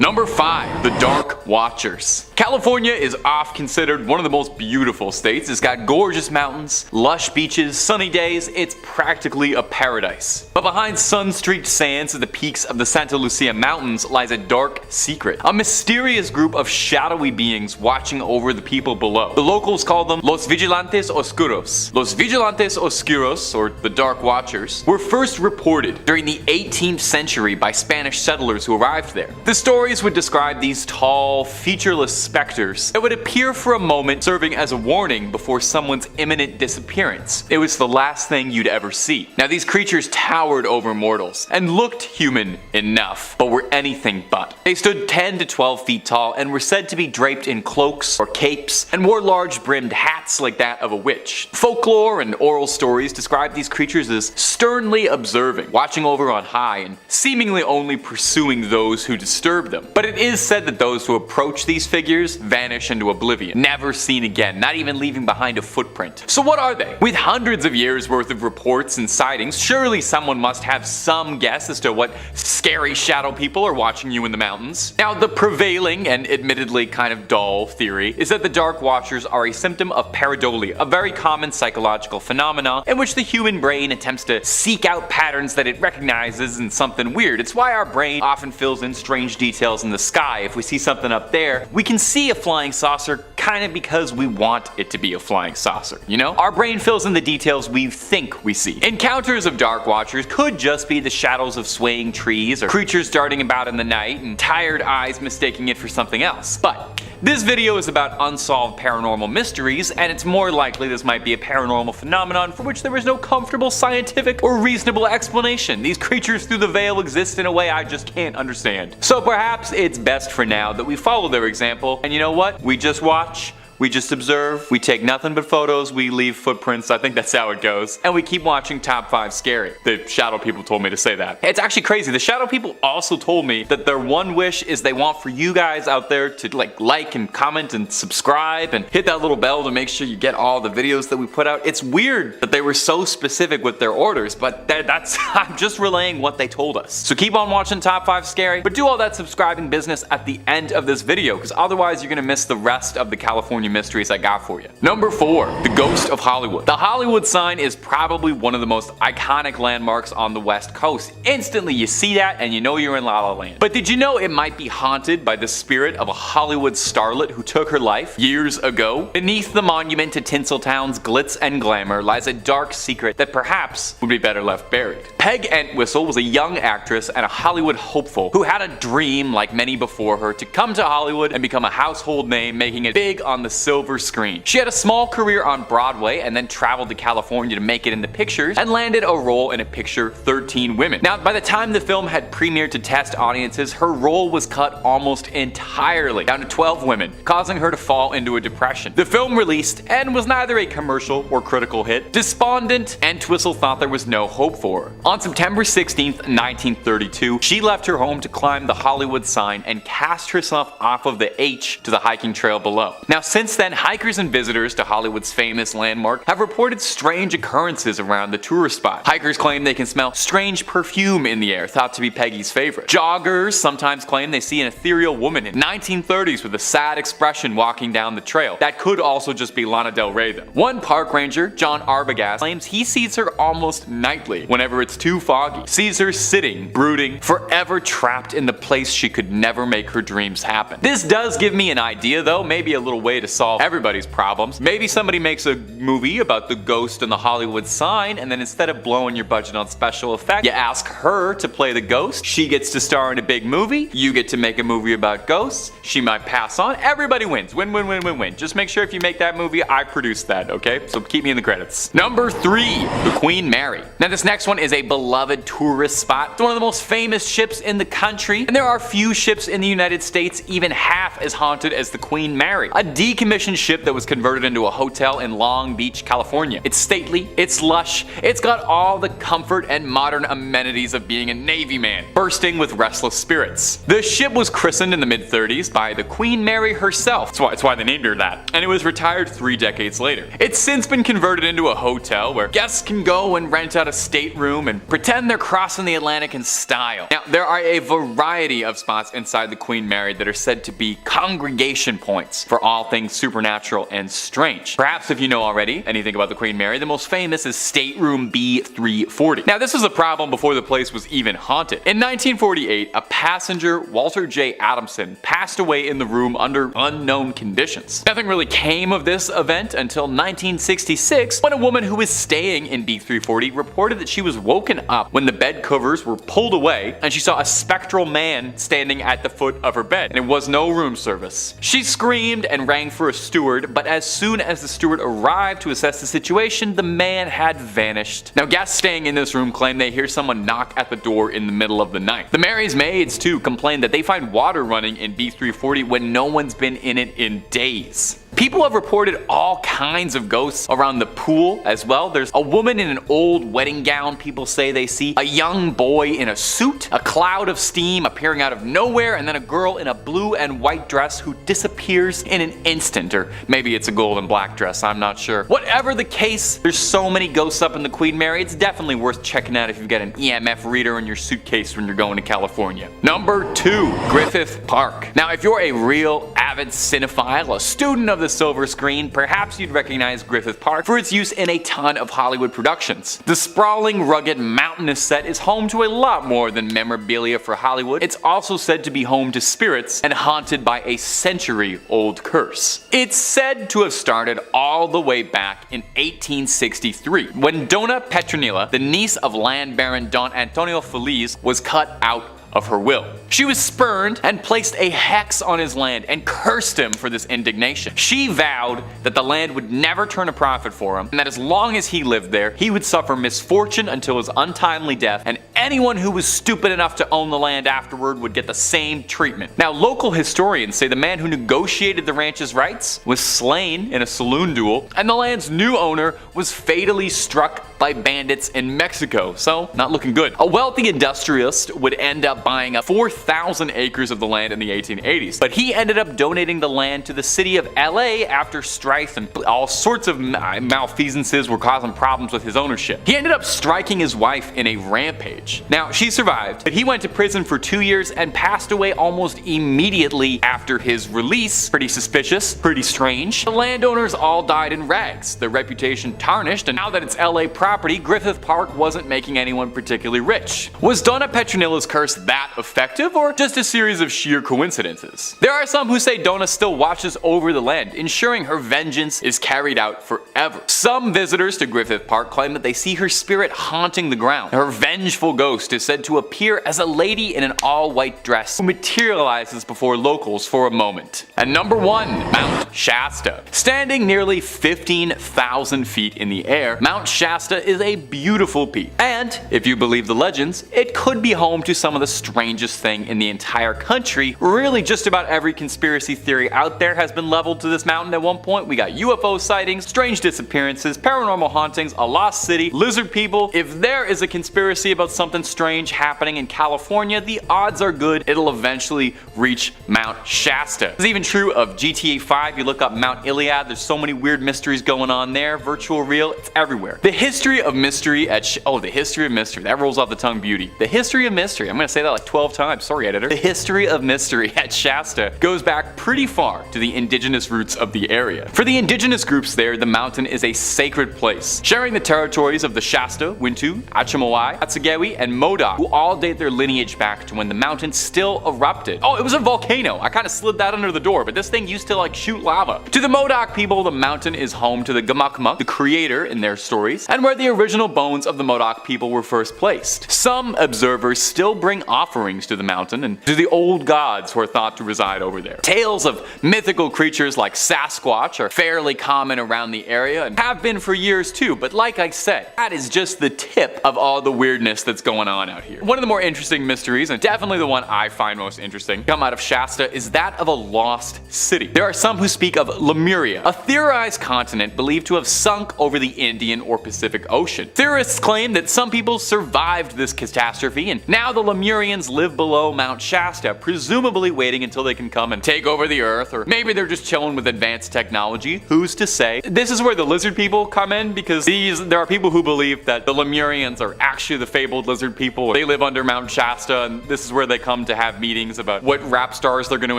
Number 5. The Dark Watchers. California is oft considered one of the most beautiful states. It's got gorgeous mountains, lush beaches, sunny days. It's practically a paradise. But behind sun-streaked sands at the peaks of the Santa Lucia Mountains lies a dark secret. A mysterious group of shadowy beings watching over the people below. The locals call them Los Vigilantes Oscuros. Los Vigilantes Oscuros, or the Dark Watchers, were first reported during the 18th century by Spanish settlers who arrived there. The stories would describe these tall, featureless specters that would appear for a moment, serving as a warning before someone's imminent disappearance. It was the last thing you'd ever see. Now, these creatures towered over mortals and looked human enough, but were anything but. They stood 10 to 12 feet tall and were said to be draped in cloaks or capes and wore large brimmed hats like that of a witch. Folklore and oral stories describe these creatures as sternly observing, watching over on high, and seemingly only pursuing those who disturb them. But it is said that those who approach these figures vanish into oblivion, never seen again, not even leaving behind a footprint. So what are they? With hundreds of years worth of reports and sightings, surely someone must have some guess as to what scary shadow people are watching you in the mountains. Now, the prevailing and admittedly kind of dull theory is that the Dark Watchers are a symptom of pareidolia, a very common psychological phenomenon in which the human brain attempts to seek out patterns that it recognizes in something weird. It's why our brain often fills in strange details in the sky. If we see something up there, we can see a flying saucer kind of because we want it to be a flying saucer, you know? Our brain fills in the details we think we see. Encounters of Dark Watchers could just be the shadows of swaying trees or creatures darting about in the night and tired eyes mistaking it for something else. But this video is about unsolved paranormal mysteries, and it's more likely this might be a paranormal phenomenon for which there is no comfortable scientific or reasonable explanation. These creatures through the veil exist in a way I just can't understand. So perhaps it's best for now that we follow their example, and you know what? We just watch. We just observe, we take nothing but photos, we leave footprints, I think that's how it goes, and we keep watching Top 5 Scary. The shadow people told me to say that. It's actually crazy, the shadow people also told me that their one wish is they want for you guys out there to like and comment and subscribe and hit that little bell to make sure you get all the videos that we put out. It's weird that they were so specific with their orders, but that's I'm just relaying what they told us. So keep on watching Top 5 Scary, but do all that subscribing business at the end of this video, because otherwise you're gonna miss the rest of the California mysteries I got for you. Number 4. The Ghost of Hollywood. The Hollywood sign is probably one of the most iconic landmarks on the West Coast. Instantly you see that and you know you're in La La Land. But did you know it might be haunted by the spirit of a Hollywood starlet who took her life years ago? Beneath the monument to Tinseltown's glitz and glamour lies a dark secret that perhaps would be better left buried. Peg Entwistle was a young actress and a Hollywood hopeful who had a dream, like many before her, to come to Hollywood and become a household name, making it big on the silver screen. She had a small career on Broadway and then traveled to California to make it in the pictures and landed a role in a picture 13 Women. Now, by the time the film had premiered to test audiences, her role was cut almost entirely down to 12 women, causing her to fall into a depression. The film released and was neither a commercial or critical hit. Despondent, Entwistle thought there was no hope for her. On September 16th, 1932, she left her home to climb the Hollywood sign and cast herself off of the H to the hiking trail below. Now, since then, hikers and visitors to Hollywood's famous landmark have reported strange occurrences around the tourist spot. Hikers claim they can smell strange perfume in the air, thought to be Peggy's favorite. Joggers sometimes claim they see an ethereal woman in 1930s with a sad expression walking down the trail. That could also just be Lana Del Rey though. One park ranger, John Arbogast, claims he sees her almost nightly whenever it's too foggy. Sees her sitting, brooding, forever trapped in the place she could never make her dreams happen. This does give me an idea though, maybe a little way to solve everybody's problems. Maybe somebody makes a movie about the ghost and the Hollywood sign, and then instead of blowing your budget on special effects, you ask her to play the ghost. She gets to star in a big movie. You get to make a movie about ghosts. She might pass on. Everybody wins. Win, win, win, win, win. Just make sure if you make that movie, I produce that, okay? So keep me in the credits. Number 3. The Queen Mary. Now this next one is a beloved tourist spot. It's one of the most famous ships in the country, and there are few ships in the United States even half as haunted as the Queen Mary. A decommissioned ship that was converted into a hotel in Long Beach, California. It's stately, it's lush, it's got all the comfort and modern amenities of being a Navy man, bursting with restless spirits. The ship was christened in the mid-30s by the Queen Mary herself. That's why they named her that. And it was retired 3 decades later. It's since been converted into a hotel where guests can go and rent out a stateroom and and pretend they're crossing the Atlantic in style. Now, there are a variety of spots inside the Queen Mary that are said to be congregation points for all things supernatural and strange. Perhaps if you know already anything about the Queen Mary, the most famous is Stateroom B340. Now, this was a problem before the place was even haunted. In 1948, a passenger, Walter J. Adamson, passed away in the room under unknown conditions. Nothing really came of this event until 1966, when a woman who was staying in B340 reported that she was woken up when the bed covers were pulled away and she saw a spectral man standing at the foot of her bed, and it was no room service. She screamed and rang for a steward, but as soon as the steward arrived to assess the situation, the man had vanished. Now, guests staying in this room claim they hear someone knock at the door in the middle of the night. The Mary's maids too complain that they find water running in B340 when no one's been in it in days. People have reported all kinds of ghosts around the pool as well. There's a woman in an old wedding gown people say they see, a young boy in a suit, a cloud of steam appearing out of nowhere, and then a girl in a blue and white dress who disappears in an instant. Or maybe it's a gold and black dress, I'm not sure. Whatever the case, there's so many ghosts up in the Queen Mary, it's definitely worth checking out if you've got an EMF reader in your suitcase when you're going to California. Number 2, Griffith Park. Now, if you're a real avid cinephile, a student of the silver screen, perhaps you'd recognize Griffith Park for its use in a ton of Hollywood productions. The sprawling, rugged, mountainous set is home to a lot more than memorabilia for Hollywood. It's also said to be home to spirits and haunted by a century-old curse. It's said to have started all the way back in 1863, when Donna Petronilla, the niece of land baron Don Antonio Feliz, was cut out of her will. She was spurned and placed a hex on his land and cursed him for this indignation. She vowed that the land would never turn a profit for him, and that as long as he lived there, he would suffer misfortune until his untimely death, and anyone who was stupid enough to own the land afterward would get the same treatment. Now, local historians say the man who negotiated the ranch's rights was slain in a saloon duel, and the land's new owner was fatally struck by bandits in Mexico, so not looking good. A wealthy industrialist would end up buying up 4,000 acres of the land in the 1880s, but he ended up donating the land to the city of LA after strife and all sorts of malfeasances were causing problems with his ownership. He ended up striking his wife in a rampage. Now, she survived, but he went to prison for 2 years and passed away almost immediately after his release. Pretty suspicious, pretty strange. The landowners all died in rags, their reputation tarnished, and now that it's LA property, Griffith Park wasn't making anyone particularly rich. Was Donna Petronilla's curse that effective, or just a series of sheer coincidences? There are some who say Donna still watches over the land, ensuring her vengeance is carried out forever. Some visitors to Griffith Park claim that they see her spirit haunting the ground. Her vengeful ghost is said to appear as a lady in an all-white dress who materializes before locals for a moment. And number 1, Mount Shasta. Standing nearly 15,000 feet in the air, Mount Shasta is a beautiful peak. And, if you believe the legends, it could be home to some of the strangest thing in the entire country. Really, just about every conspiracy theory out there has been leveled to this mountain at one point. We got UFO sightings, strange disappearances, paranormal hauntings, a lost city, lizard people. If there is a conspiracy about something strange happening in California, the odds are good it'll eventually reach Mount Shasta. It's even true of GTA 5. You look up Mount Iliad, there's so many weird mysteries going on there. Virtual, real, it's everywhere. The history of mystery at the history of mystery. That rolls off the tongue beauty. The history of mystery. I'm gonna say that like 12 times. Sorry, editor. The history of mystery at Shasta goes back pretty far to the indigenous roots of the area. For the indigenous groups there, the mountain is a sacred place, sharing the territories of the Shasta, Wintu, Achimawai, Atsagewi, and Modoc, who all date their lineage back to when the mountain still erupted. Oh, it was a volcano. I kind of slid that under the door, but this thing used to like shoot lava. To the Modoc people, the mountain is home to the Gamakmak, the creator in their stories, and where the original bones of the Modoc people were first placed. Some observers still bring offerings to the mountain and to the old gods who are thought to reside over there. Tales of mythical creatures like Sasquatch are fairly common around the area and have been for years too, but like I said, that is just the tip of all the weirdness that's going on out here. One of the more interesting mysteries, and definitely the one I find most interesting, come out of Shasta is that of a lost city. There are some who speak of Lemuria, a theorized continent believed to have sunk over the Indian or Pacific Ocean. Theorists claim that some people survived this catastrophe, and now the Lemurians live below Mount Shasta, presumably waiting until they can come and take over the Earth, or maybe they're just chilling with advanced technology. Who's to say? This is where the lizard people come in, because there are people who believe that the Lemurians are actually the fabled lizard people. They live under Mount Shasta, and this is where they come to have meetings about what rap stars they're going to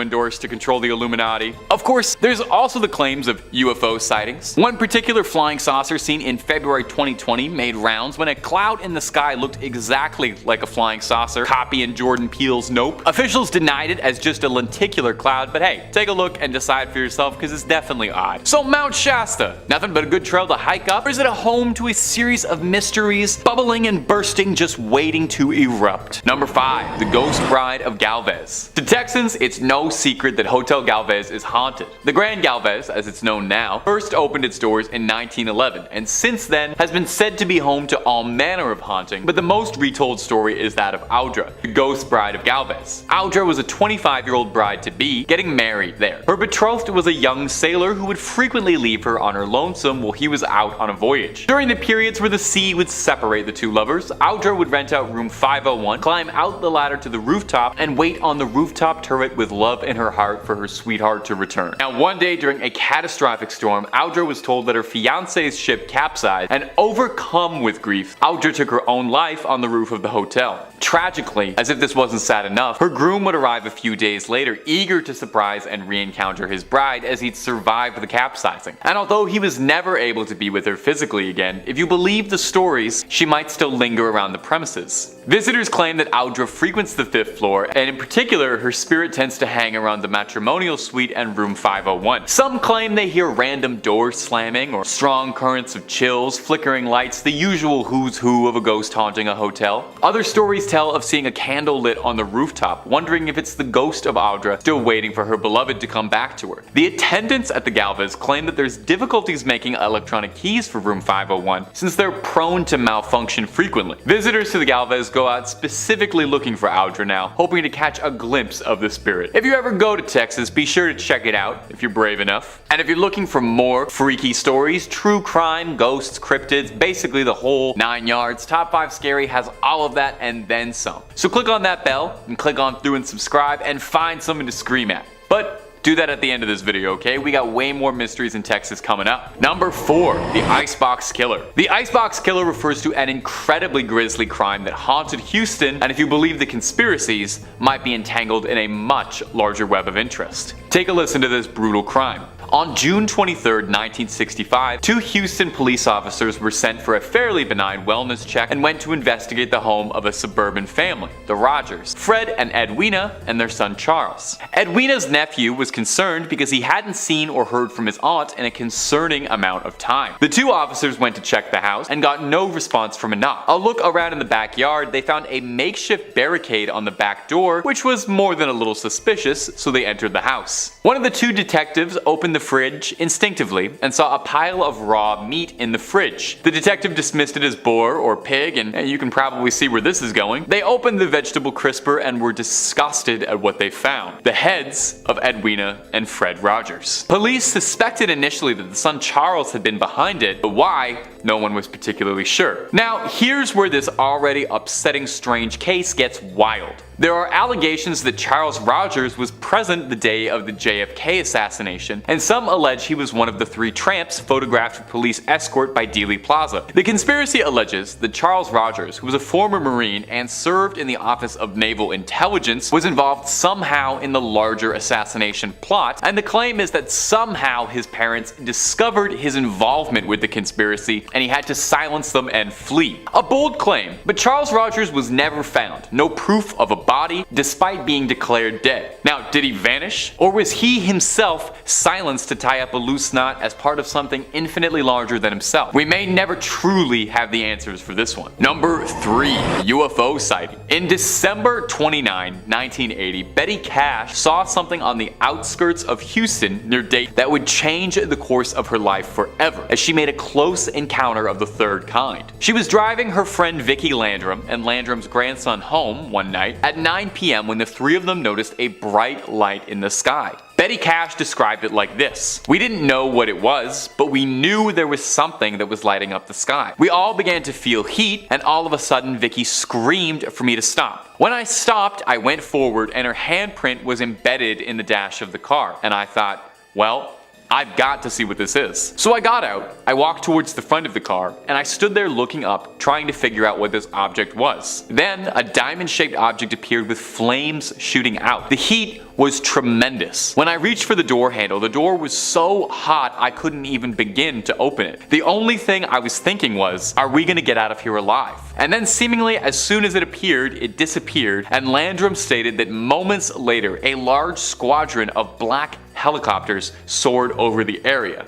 endorse to control the Illuminati. Of course, there's also the claims of UFO sightings. One particular flying saucer seen in February 2020 made rounds when a cloud in the sky looked exactly like a flying saucer, copying Jordan Peele's Nope. Officials denied it as just a lenticular cloud, but hey, take a look and decide for yourself, because it's definitely odd. So Mount Shasta, nothing but a good trail to hike up, or is it a home to a series of mysteries, bubbling and bursting, just waiting to erupt? Number 5, the Ghost Bride of Galvez. To Texans, it's no secret that Hotel Galvez is haunted. The Grand Galvez, as it's known now, first opened its doors in 1911, and since then has been said to be home to all manner of haunting, but the most retold story is that of Audra, the Ghost Bride of Galvez. Audra was a 25-year-old bride-to-be getting married there. Her betrothed was a young sailor who would frequently leave her on her lonesome while he was out on a voyage. During the periods where the sea would separate the two lovers, Audra would rent out room 501, climb out the ladder to the rooftop, and wait on the rooftop turret with love in her heart for her sweetheart to return. Now, one day during a catastrophic storm, Audra was told that her fiance's ship capsized, and overcome with grief, Audra took her own life on the roof of the hotel. Tragically, as if this wasn't sad enough, her groom would arrive a few days later, eager to surprise and re-encounter his bride as he'd survived the capsizing. And although he was never able to be with her physically again, if you believe the stories, she might still linger around the premises. Visitors claim that Audra frequents the 5th floor, and in particular, her spirit tends to hang around the matrimonial suite and room 501. Some claim they hear random doors slamming, or strong currents of chills, flickering lights, the usual who's who of a ghost haunting a hotel. Other stories tell of seeing a candle lit on the rooftop, wondering if it's the ghost of Audra still waiting for her beloved to come back to her. The attendants at the Galvez claim that there's difficulties making electronic keys for room 501 since they're prone to malfunction frequently. Visitors to the Galvez go out specifically looking for Audra now, hoping to catch a glimpse of the spirit. If you ever go to Texas, be sure to check it out if you're brave enough. And if you're looking for more freaky stories, true crime, ghosts, cryptids, basically the whole 9 yards, Top 5 Scary has all of that and then some. So click on that bell and click on through and subscribe and find something to scream at. But do that at the end of this video, okay? We got way more mysteries in Texas coming up. Number 4, the Icebox Killer. The Icebox Killer refers to an incredibly grisly crime that haunted Houston, and if you believe the conspiracies, might be entangled in a much larger web of interest. Take a listen to this brutal crime. On June 23, 1965, 2 Houston police officers were sent for a fairly benign wellness check and went to investigate the home of a suburban family, the Rogers, Fred and Edwina, and their son Charles. Edwina's nephew was concerned because he hadn't seen or heard from his aunt in a concerning amount of time. The 2 officers went to check the house and got no response from a knock. A look around in the backyard, they found a makeshift barricade on the back door, which was more than a little suspicious, so they entered the house. One of the 2 detectives opened the fridge instinctively and saw a pile of raw meat in the fridge. The detective dismissed it as boar or pig, and you can probably see where this is going. They opened the vegetable crisper and were disgusted at what they found: the heads of Edwina and Fred Rogers. Police suspected initially that the son Charles had been behind it, but why? No one was particularly sure. Now, here's where this already upsetting strange case gets wild. There are allegations that Charles Rogers was present the day of the JFK assassination, and some allege he was one of the 3 tramps photographed with police escort by Dealey Plaza. The conspiracy alleges that Charles Rogers, who was a former Marine and served in the Office of Naval Intelligence, was involved somehow in the larger assassination plot, and the claim is that somehow his parents discovered his involvement with the conspiracy and he had to silence them and flee. A bold claim, but Charles Rogers was never found. No proof of a body, despite being declared dead. Now, did he vanish? Or was he himself silenced to tie up a loose knot as part of something infinitely larger than himself? We may never truly have the answers for this one. Number 3, UFO sighting. In December 29, 1980, Betty Cash saw something on the outskirts of Houston near Dayton that would change the course of her life forever, as she made a close encounter of the third kind. She was driving her friend Vicki Landrum and Landrum's grandson home one night at 9 p.m. when the 3 of them noticed a bright light in the sky. Betty Cash described it like this: "We didn't know what it was, but we knew there was something that was lighting up the sky. We all began to feel heat, and all of a sudden Vicky screamed for me to stop. When I stopped, I went forward and her handprint was embedded in the dash of the car, and I thought, well, I've got to see what this is. So I got out, I walked towards the front of the car, and I stood there looking up, trying to figure out what this object was. Then a diamond-shaped object appeared with flames shooting out. The heat was tremendous. When I reached for the door handle, the door was so hot I couldn't even begin to open it. The only thing I was thinking was, are we gonna get out of here alive? And then seemingly as soon as it appeared, it disappeared, and Landrum stated that moments later, a large squadron of black helicopters soared over the area.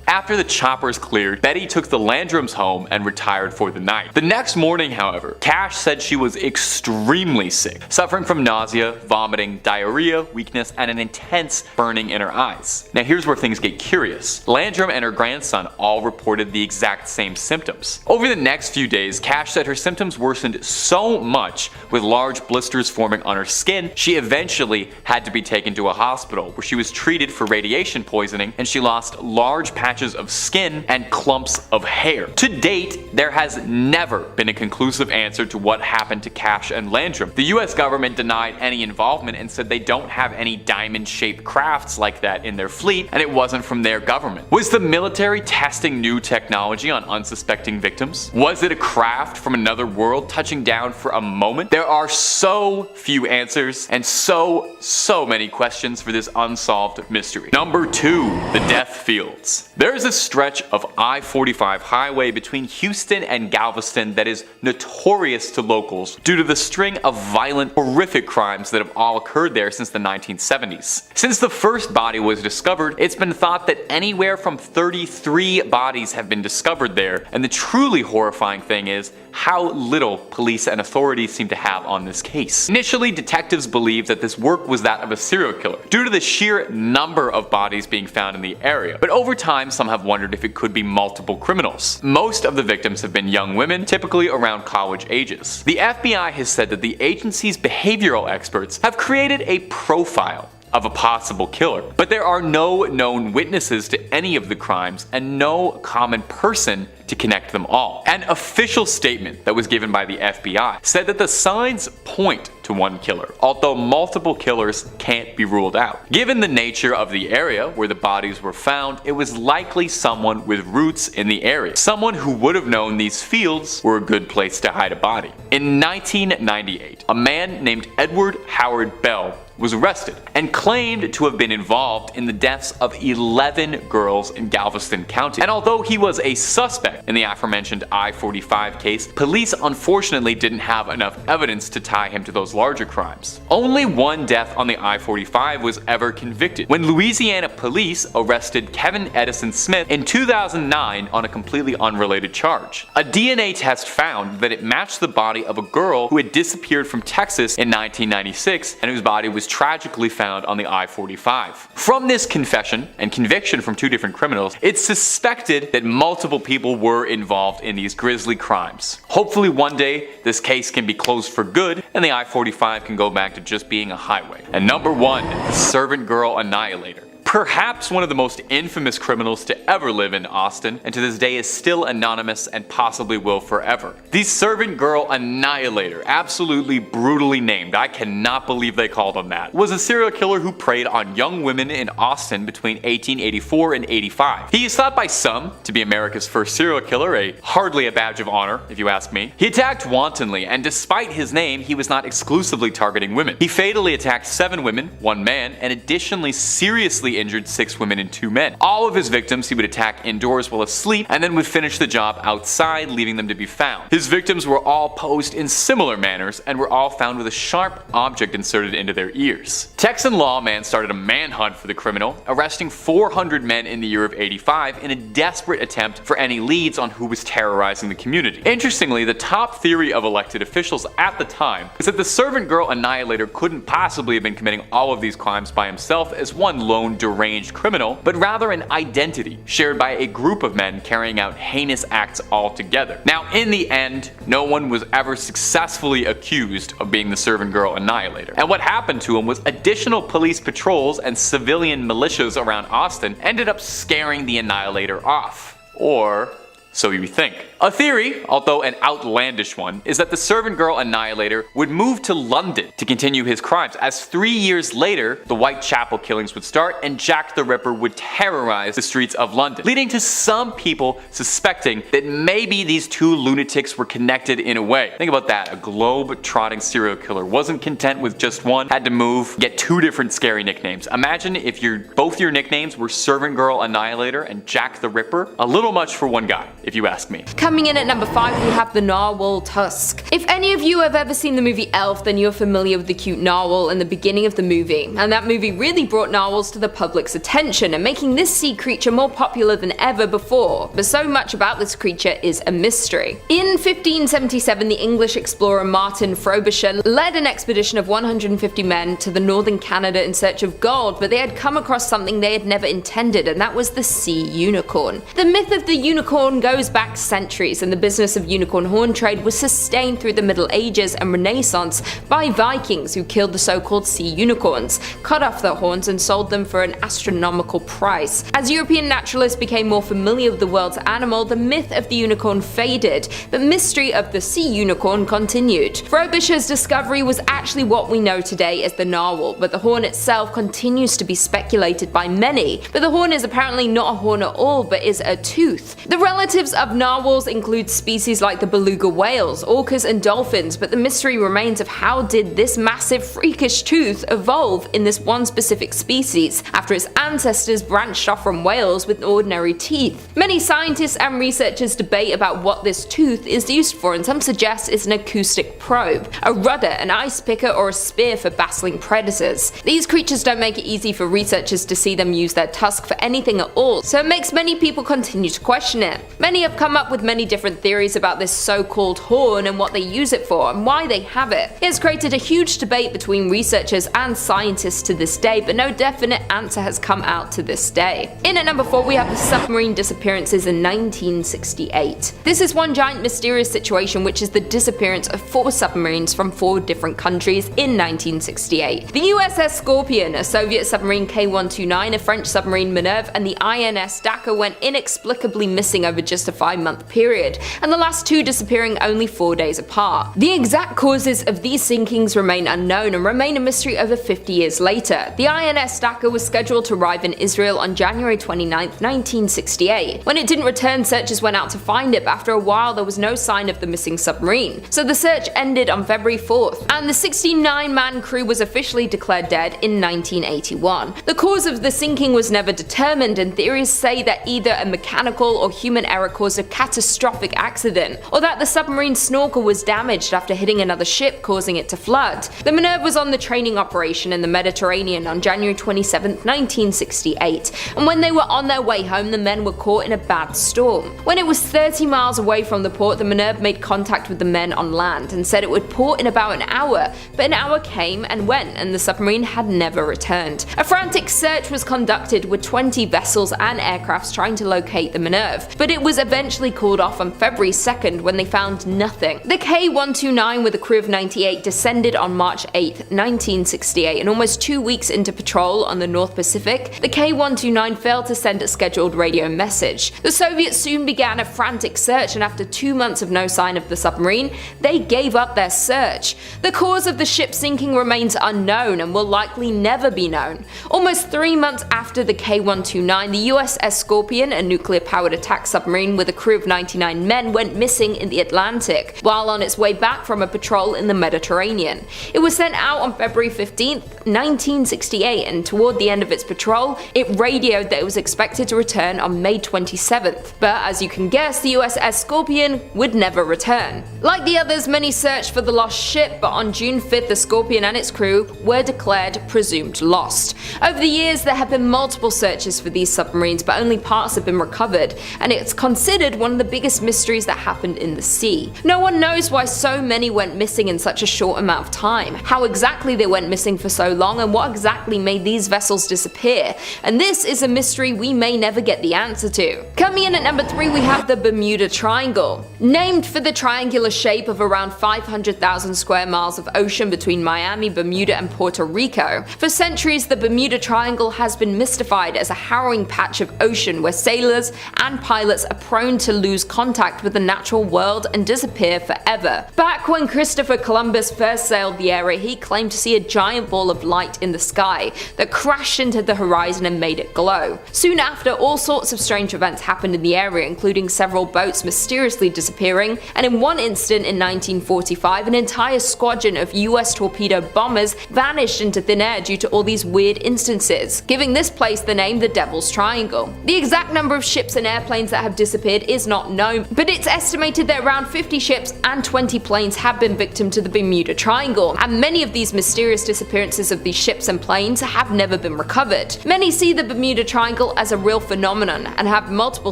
After the choppers cleared, Betty took the Landrums home and retired for the night. The next morning, however, Cash said she was extremely sick, suffering from nausea, vomiting, diarrhea, weakness, and an intense burning in her eyes. Now here's where things get curious. Landrum and her grandson all reported the exact same symptoms. Over the next few days, Cash said her symptoms worsened so much, with large blisters forming on her skin, she eventually had to be taken to a hospital where she was treated for radiation poisoning, and she lost large patches of skin and clumps of hair. To date, there has never been a conclusive answer to what happened to Cash and Landrum. The US government denied any involvement and said they don't have any diamond-shaped crafts like that in their fleet, and it wasn't from their government. Was the military testing new technology on unsuspecting victims? Was it a craft from another world touching down for a moment? There are so few answers and so many questions for this unsolved mystery. Number 2, the death fields. There is a stretch of I-45 highway between Houston and Galveston that is notorious to locals due to the string of violent, horrific crimes that have all occurred there since the 1970s. Since the first body was discovered, it's been thought that anywhere from 33 bodies have been discovered there, and the truly horrifying thing is how little police and authorities seem to have on this case. Initially, detectives believed that this work was that of a serial killer, due to the sheer number of bodies being found in the area, but over time some have wondered if it could be multiple criminals. Most of the victims have been young women, typically around college ages. The FBI has said that the agency's behavioral experts have created a profile of a possible killer, but there are no known witnesses to any of the crimes and no common person to connect them all. An official statement that was given by the FBI said that the signs point to one killer, although multiple killers can't be ruled out. Given the nature of the area where the bodies were found, it was likely someone with roots in the area, someone who would have known these fields were a good place to hide a body. In 1998, a man named Edward Howard Bell was arrested and claimed to have been involved in the deaths of 11 girls in Galveston County. And although he was a suspect in the aforementioned I-45 case, police unfortunately didn't have enough evidence to tie him to those larger crimes. Only one death on the I-45 was ever convicted, when Louisiana police arrested Kevin Edison Smith in 2009 on a completely unrelated charge. A DNA test found that it matched the body of a girl who had disappeared from Texas in 1996 and whose body was tragically found on the I-45. From this confession and conviction from two different criminals, it's suspected that multiple people were involved in these grisly crimes. Hopefully one day this case can be closed for good and the I-45 can go back to just being a highway. And number 1, the servant girl annihilator. Perhaps one of the most infamous criminals to ever live in Austin, and to this day is still anonymous and possibly will forever. The servant girl annihilator, absolutely brutally named, I cannot believe they called him that, was a serial killer who preyed on young women in Austin between 1884 and 85. He is thought by some to be America's first serial killer, hardly a badge of honor if you ask me. He attacked wantonly, and despite his name, he was not exclusively targeting women. He fatally attacked 7 women, 1 man, and additionally seriously injured 6 women and 2 men. All of his victims he would attack indoors while asleep and then would finish the job outside, leaving them to be found. His victims were all posed in similar manners and were all found with a sharp object inserted into their ears. Texan lawman started a manhunt for the criminal, arresting 400 men in the year of 85 in a desperate attempt for any leads on who was terrorizing the community. Interestingly, the top theory of elected officials at the time is that the servant girl annihilator couldn't possibly have been committing all of these crimes by himself as one lone deranged criminal, but rather an identity shared by a group of men carrying out heinous acts all together. Now, in the end, no one was ever successfully accused of being the servant girl annihilator. And what happened to him was additional police patrols and civilian militias around Austin ended up scaring the annihilator off. Or so you think. A theory, although an outlandish one, is that the servant girl annihilator would move to London to continue his crimes, as 3 years later, the Whitechapel killings would start and Jack the Ripper would terrorize the streets of London, leading to some people suspecting that maybe these two lunatics were connected in a way. Think about that, a globe-trotting serial killer wasn't content with just one, had to move, get two different scary nicknames. Imagine if both your nicknames were Servant Girl Annihilator and Jack the Ripper. A little much for one guy, if you ask me. Coming in at number 5, we have the narwhal tusk. If any of you have ever seen the movie Elf, then you're familiar with the cute narwhal in the beginning of the movie, and that movie really brought narwhals to the public's attention and making this sea creature more popular than ever before, but so much about this creature is a mystery. In 1577, the English explorer Martin Frobisher led an expedition of 150 men to the northern Canada in search of gold, but they had come across something they had never intended, and that was the sea unicorn. The myth of the unicorn goes back centuries, and the business of unicorn horn trade was sustained through the Middle Ages and Renaissance by Vikings who killed the so-called sea unicorns, cut off their horns and sold them for an astronomical price. As European naturalists became more familiar with the world's animal, the myth of the unicorn faded, but mystery of the sea unicorn continued. Frobisher's discovery was actually what we know today as the narwhal, but the horn itself continues to be speculated by many. But the horn is apparently not a horn at all, but is a tooth. The relatives of narwhals include species like the beluga whales, orcas and dolphins, but the mystery remains of how did this massive freakish tooth evolve in this one specific species after its ancestors branched off from whales with ordinary teeth. Many scientists and researchers debate about what this tooth is used for, and some suggest it's an acoustic probe, a rudder, an ice picker, or a spear for battling predators. These creatures don't make it easy for researchers to see them use their tusk for anything at all, so it makes many people continue to question it. Many have come up with many different theories about this so-called horn and what they use it for and why they have it. It has created a huge debate between researchers and scientists to this day, but no definite answer has come out to this day. In at number 4, we have the submarine disappearances in 1968. This is one giant mysterious situation, which is the disappearance of 4 submarines from 4 different countries in 1968. The USS Scorpion, a Soviet submarine K-129, a French submarine Minerve, and the INS Dakar went inexplicably missing over just a 5-month period, and the last 2 disappearing only 4 days apart. The exact causes of these sinkings remain unknown and remain a mystery over 50 years later. The INS Dakar was scheduled to arrive in Israel on January 29, 1968. When it didn't return, searchers went out to find it, but after a while there was no sign of the missing submarine. So the search ended on February 4th, and the 69-man crew was officially declared dead in 1981. The cause of the sinking was never determined, and theories say that either a mechanical or human error caused a catastrophic accident, or that the submarine snorkel was damaged after hitting another ship, causing it to flood. The Minerve was on the training operation in the Mediterranean on January 27, 1968, and when they were on their way home, the men were caught in a bad storm. When it was 30 miles away from the port, the Minerve made contact with the men on land and said it would port in about an hour, but an hour came and went, and the submarine had never returned. A frantic search was conducted with 20 vessels and aircrafts trying to locate the Minerve, but it was eventually called off on February 2nd when they found nothing. The K-129 with a crew of 98 descended on March 8, 1968, and almost 2 weeks into patrol on the North Pacific, the K-129 failed to send a scheduled radio message. The Soviets soon began a frantic search, and after 2 months of no sign of the submarine, they gave up their search. The cause of the ship sinking remains unknown and will likely never be known. Almost 3 months after the K-129, the USS Scorpion, a nuclear-powered attack submarine with a crew of 99 men, went missing in the Atlantic while on its way back from a patrol in the Mediterranean. It was sent out on February 15, 1968, and toward the end of its patrol, it radioed that it was expected to return on May 27th. But as you can guess, the USS Scorpion would never return. Like the others, many searched for the lost ship, but on June 5th, the Scorpion and its crew were declared presumed lost. Over the years, there have been multiple searches for these submarines, but only parts have been recovered, and it's considered one of the biggest mysteries that happened in the sea. No one knows why so many went missing in such a short amount of time, how exactly they went missing for so long, and what exactly made these vessels disappear. And this is a mystery we may never get the answer to. Coming in at number 3, we have the Bermuda Triangle. Named for the triangular shape of around 500,000 square miles of ocean between Miami, Bermuda, and Puerto Rico, for centuries the Bermuda Triangle has been mystified as a harrowing patch of ocean where sailors and pilots are prone to lose contact with the natural world and disappear forever. Back when Christopher Columbus first sailed the area, he claimed to see a giant ball of light in the sky that crashed into the horizon and made it glow. Soon after, all sorts of strange events happened in the area, including several boats mysteriously disappearing, and in one incident in 1945, an entire squadron of US torpedo bombers vanished into thin air due to all these weird instances, giving this place the name the Devil's Triangle. The exact number of ships and airplanes that have disappeared is not known, but it's estimated that around 50 ships and 20 planes have been victim to the Bermuda Triangle, and many of these mysterious disappearances of these ships and planes have never been recovered. Many see the Bermuda Triangle as a real phenomenon and have multiple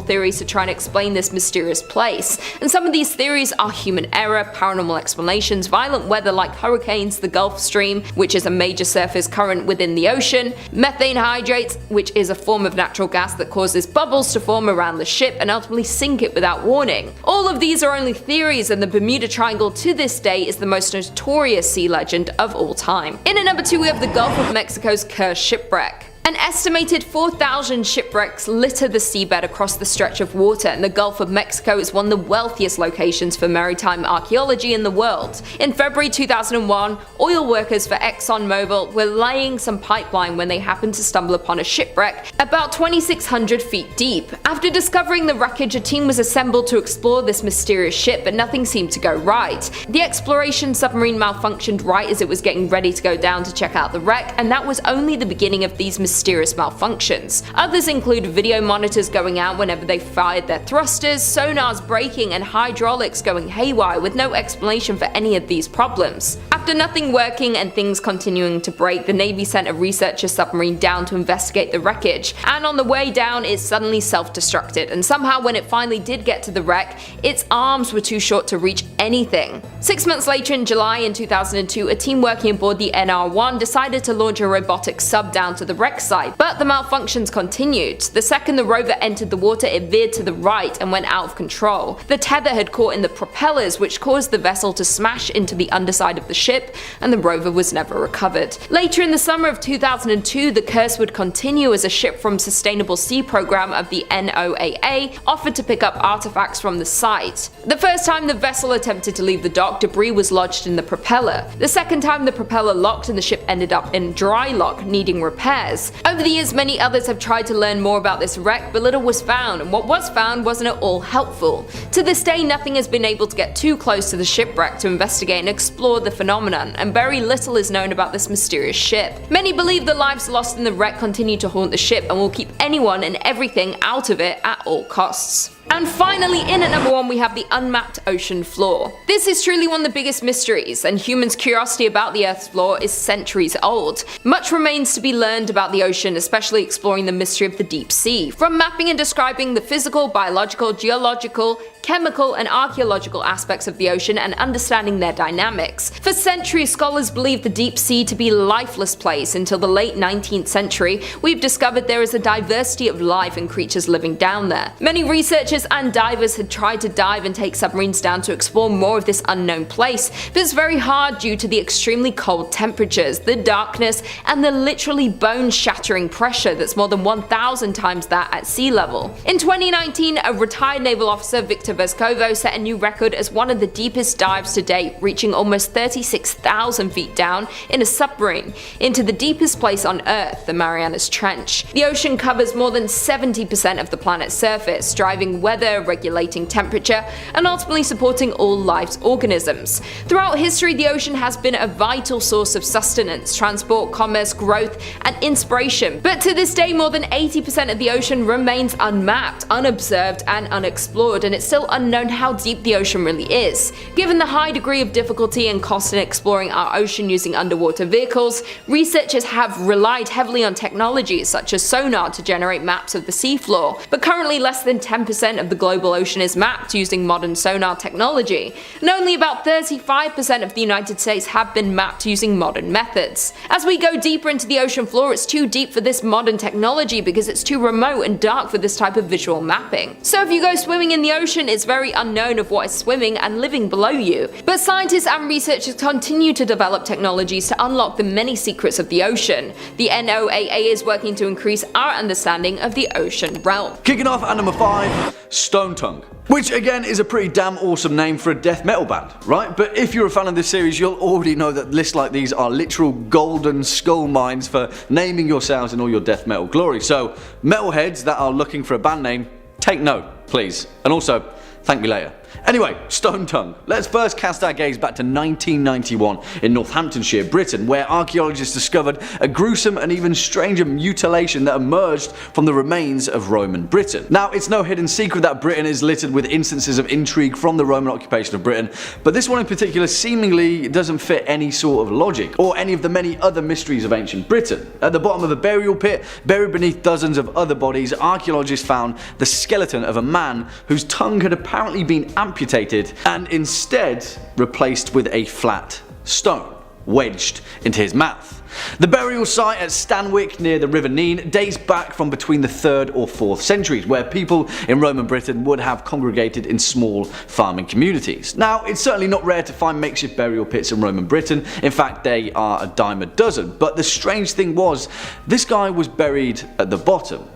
theories to try and explain this mysterious place, and some of these theories are human error, paranormal explanations, violent weather like hurricanes, the Gulf Stream, which is a major surface current within the ocean, methane hydrates, which is a form of natural gas that causes bubbles to form around the ship and ultimately sink it without warning. All of these are only theories, and the Bermuda Triangle to this day is the most notorious sea legend of all time. In at number 2, we have the Gulf of Mexico's cursed shipwreck. An estimated 4,000 shipwrecks litter the seabed across the stretch of water, and the Gulf of Mexico is one of the wealthiest locations for maritime archaeology in the world. In February 2001, oil workers for ExxonMobil were laying some pipeline when they happened to stumble upon a shipwreck about 2,600 feet deep. After discovering the wreckage, a team was assembled to explore this mysterious ship, but nothing seemed to go right. The exploration submarine malfunctioned right as it was getting ready to go down to check out the wreck, and that was only the beginning of these mysterious malfunctions. Others include video monitors going out whenever they fired their thrusters, sonars breaking, and hydraulics going haywire with no explanation for any of these problems. After nothing working and things continuing to break, the Navy sent a researcher submarine down to investigate the wreckage, and on the way down it suddenly self-destructed, and somehow when it finally did get to the wreck, its arms were too short to reach anything. 6 months later, in July in 2002, a team working aboard the NR-1 decided to launch a robotic sub down to the wreck site, but the malfunctions continued. The second the rover entered the water, it veered to the right and went out of control. The tether had caught in the propellers, which caused the vessel to smash into the underside of the ship, and the rover was never recovered. Later in the summer of 2002, the curse would continue as a ship from Sustainable Sea Program of the NOAA offered to pick up artifacts from the site. The first time the vessel attempted to leave the dock, debris was lodged in the propeller. The second time, the propeller locked and the ship ended up in dry lock, needing repairs. Over the years, many others have tried to learn more about this wreck, but little was found, and what was found wasn't at all helpful. To this day, nothing has been able to get too close to the shipwreck to investigate and explore the phenomenon, and very little is known about this mysterious ship. Many believe the lives lost in the wreck continue to haunt the ship and will keep anyone and everything out of it at all costs. And finally, in at number 1, we have the unmapped ocean floor. This is truly one of the biggest mysteries, and humans' curiosity about the Earth's floor is centuries old. Much remains to be learned about the ocean, especially exploring the mystery of the deep sea. From mapping and describing the physical, biological, geological, chemical, and archaeological aspects of the ocean and understanding their dynamics. For centuries, scholars believed the deep sea to be a lifeless place. Until the late 19th century, we've discovered there is a diversity of life and creatures living down there. Many researchers and divers had tried to dive and take submarines down to explore more of this unknown place, but it's very hard due to the extremely cold temperatures, the darkness, and the literally bone-shattering pressure that's more than 1,000 times that at sea level. In 2019, a retired naval officer, Victor Vescovo, set a new record as one of the deepest dives to date, reaching almost 36,000 feet down in a submarine into the deepest place on Earth, the Marianas Trench. The ocean covers more than 70% of the planet's surface, driving weather, regulating temperature, and ultimately supporting all life's organisms. Throughout history, the ocean has been a vital source of sustenance, transport, commerce, growth, and inspiration. But to this day, more than 80% of the ocean remains unmapped, unobserved, and unexplored, and it's still unknown how deep the ocean really is. Given the high degree of difficulty and cost in exploring our ocean using underwater vehicles, researchers have relied heavily on technologies such as sonar to generate maps of the seafloor, but currently less than 10% 60% of the global ocean is mapped using modern sonar technology, and only about 35% of the United States have been mapped using modern methods. As we go deeper into the ocean floor, it's too deep for this modern technology because it's too remote and dark for this type of visual mapping. So if you go swimming in the ocean, it's very unknown of what is swimming and living below you. But scientists and researchers continue to develop technologies to unlock the many secrets of the ocean. The NOAA is working to increase our understanding of the ocean realm. Kicking off at number 5, Stone Tongue. Which again is a pretty damn awesome name for a death metal band, right? But if you're a fan of this series, you'll already know that lists like these are literal golden skull mines for naming yourselves in all your death metal glory. So metalheads that are looking for a band name, take note, please. And also, thank me later. Anyway, Stone Tongue. Let's first cast our gaze back to 1991 in Northamptonshire, Britain, where archaeologists discovered a gruesome and even stranger mutilation that emerged from the remains of Roman Britain. Now, it's no hidden secret that Britain is littered with instances of intrigue from the Roman occupation of Britain, but this one in particular seemingly doesn't fit any sort of logic, or any of the many other mysteries of ancient Britain. At the bottom of a burial pit, buried beneath dozens of other bodies, archaeologists found the skeleton of a man whose tongue had apparently been amputated and instead replaced with a flat stone wedged into his mouth. The burial site at Stanwick near the River Nene dates back from between the 3rd or 4th centuries, where people in Roman Britain would have congregated in small farming communities. Now, it's certainly not rare to find makeshift burial pits in Roman Britain. In fact, they are a dime a dozen. But the strange thing was, this guy was buried at the bottom,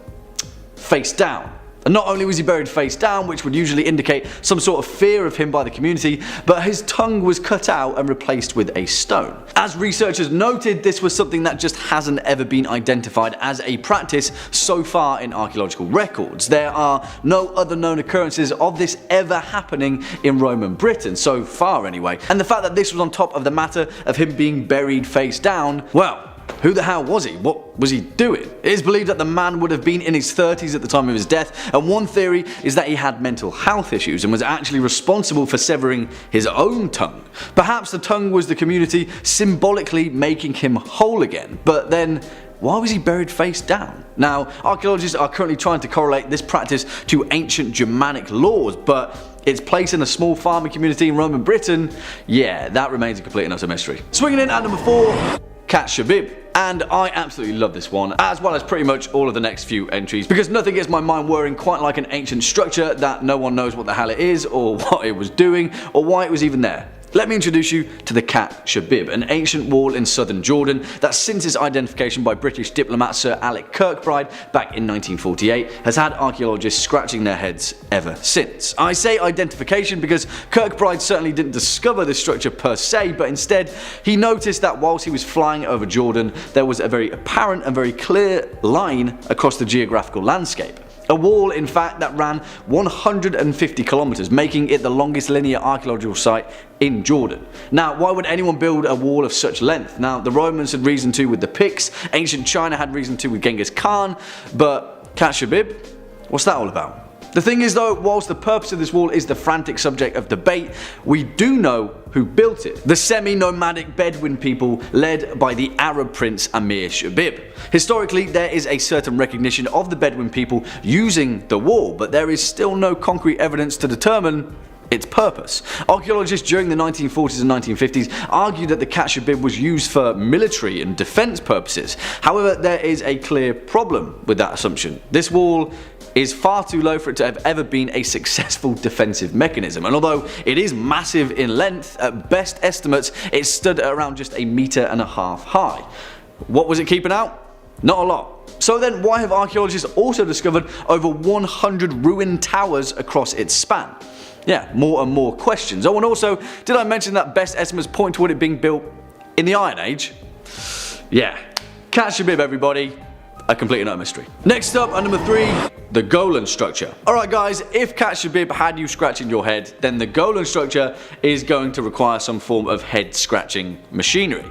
face down. And not only was he buried face down, which would usually indicate some sort of fear of him by the community, but his tongue was cut out and replaced with a stone. As researchers noted, this was something that just hasn't ever been identified as a practice so far in archaeological records. There are no other known occurrences of this ever happening in Roman Britain, so far anyway. And the fact that this was on top of the matter of him being buried face down, well, who the hell was he? What was he doing? It is believed that the man would have been in his 30s at the time of his death, and one theory is that he had mental health issues and was actually responsible for severing his own tongue. Perhaps the tongue was the community symbolically making him whole again, but then why was he buried face down? Now, archaeologists are currently trying to correlate this practice to ancient Germanic laws, but its place in a small farming community in Roman Britain, yeah, that remains a complete and utter mystery. Swinging in at number 4, Cat Shabib. And I absolutely love this one, as well as pretty much all of the next few entries, because nothing gets my mind whirring quite like an ancient structure that no one knows what the hell it is, or what it was doing, or why it was even there. Let me introduce you to the Cat Shabib, an ancient wall in southern Jordan that, since its identification by British diplomat Sir Alec Kirkbride back in 1948, has had archaeologists scratching their heads ever since. I say identification because Kirkbride certainly didn't discover this structure per se, but instead he noticed that whilst he was flying over Jordan, there was a very apparent and very clear line across the geographical landscape. A wall, in fact, that ran 150 kilometers, making it the longest linear archaeological site in Jordan. Now, why would anyone build a wall of such length? Now, the Romans had reason to with the Picts, ancient China had reason to with Genghis Khan, but Cat Shabib? What's that all about? The thing is though, whilst the purpose of this wall is the frantic subject of debate, we do know who built it. The semi-nomadic Bedouin people led by the Arab prince Amir Shabib. Historically, there is a certain recognition of the Bedouin people using the wall, but there is still no concrete evidence to determine its purpose. Archaeologists during the 1940s and 1950s argued that the Cat Shabib was used for military and defense purposes. However, there is a clear problem with that assumption. This wall is far too low for it to have ever been a successful defensive mechanism, and although it is massive in length, at best estimates it stood at around just 1.5 meters high. What was it keeping out? Not a lot. So then why have archaeologists also discovered over 100 ruined towers across its span? Yeah, more and more questions. Oh, and also, did I mention that best estimates point toward it being built in the Iron Age? Yeah, Cat Shabib, everybody. A complete and utter mystery. Next up, at number 3, the Golan structure. Alright guys, if Cat Shabib had you scratching your head, then the Golan structure is going to require some form of head scratching machinery.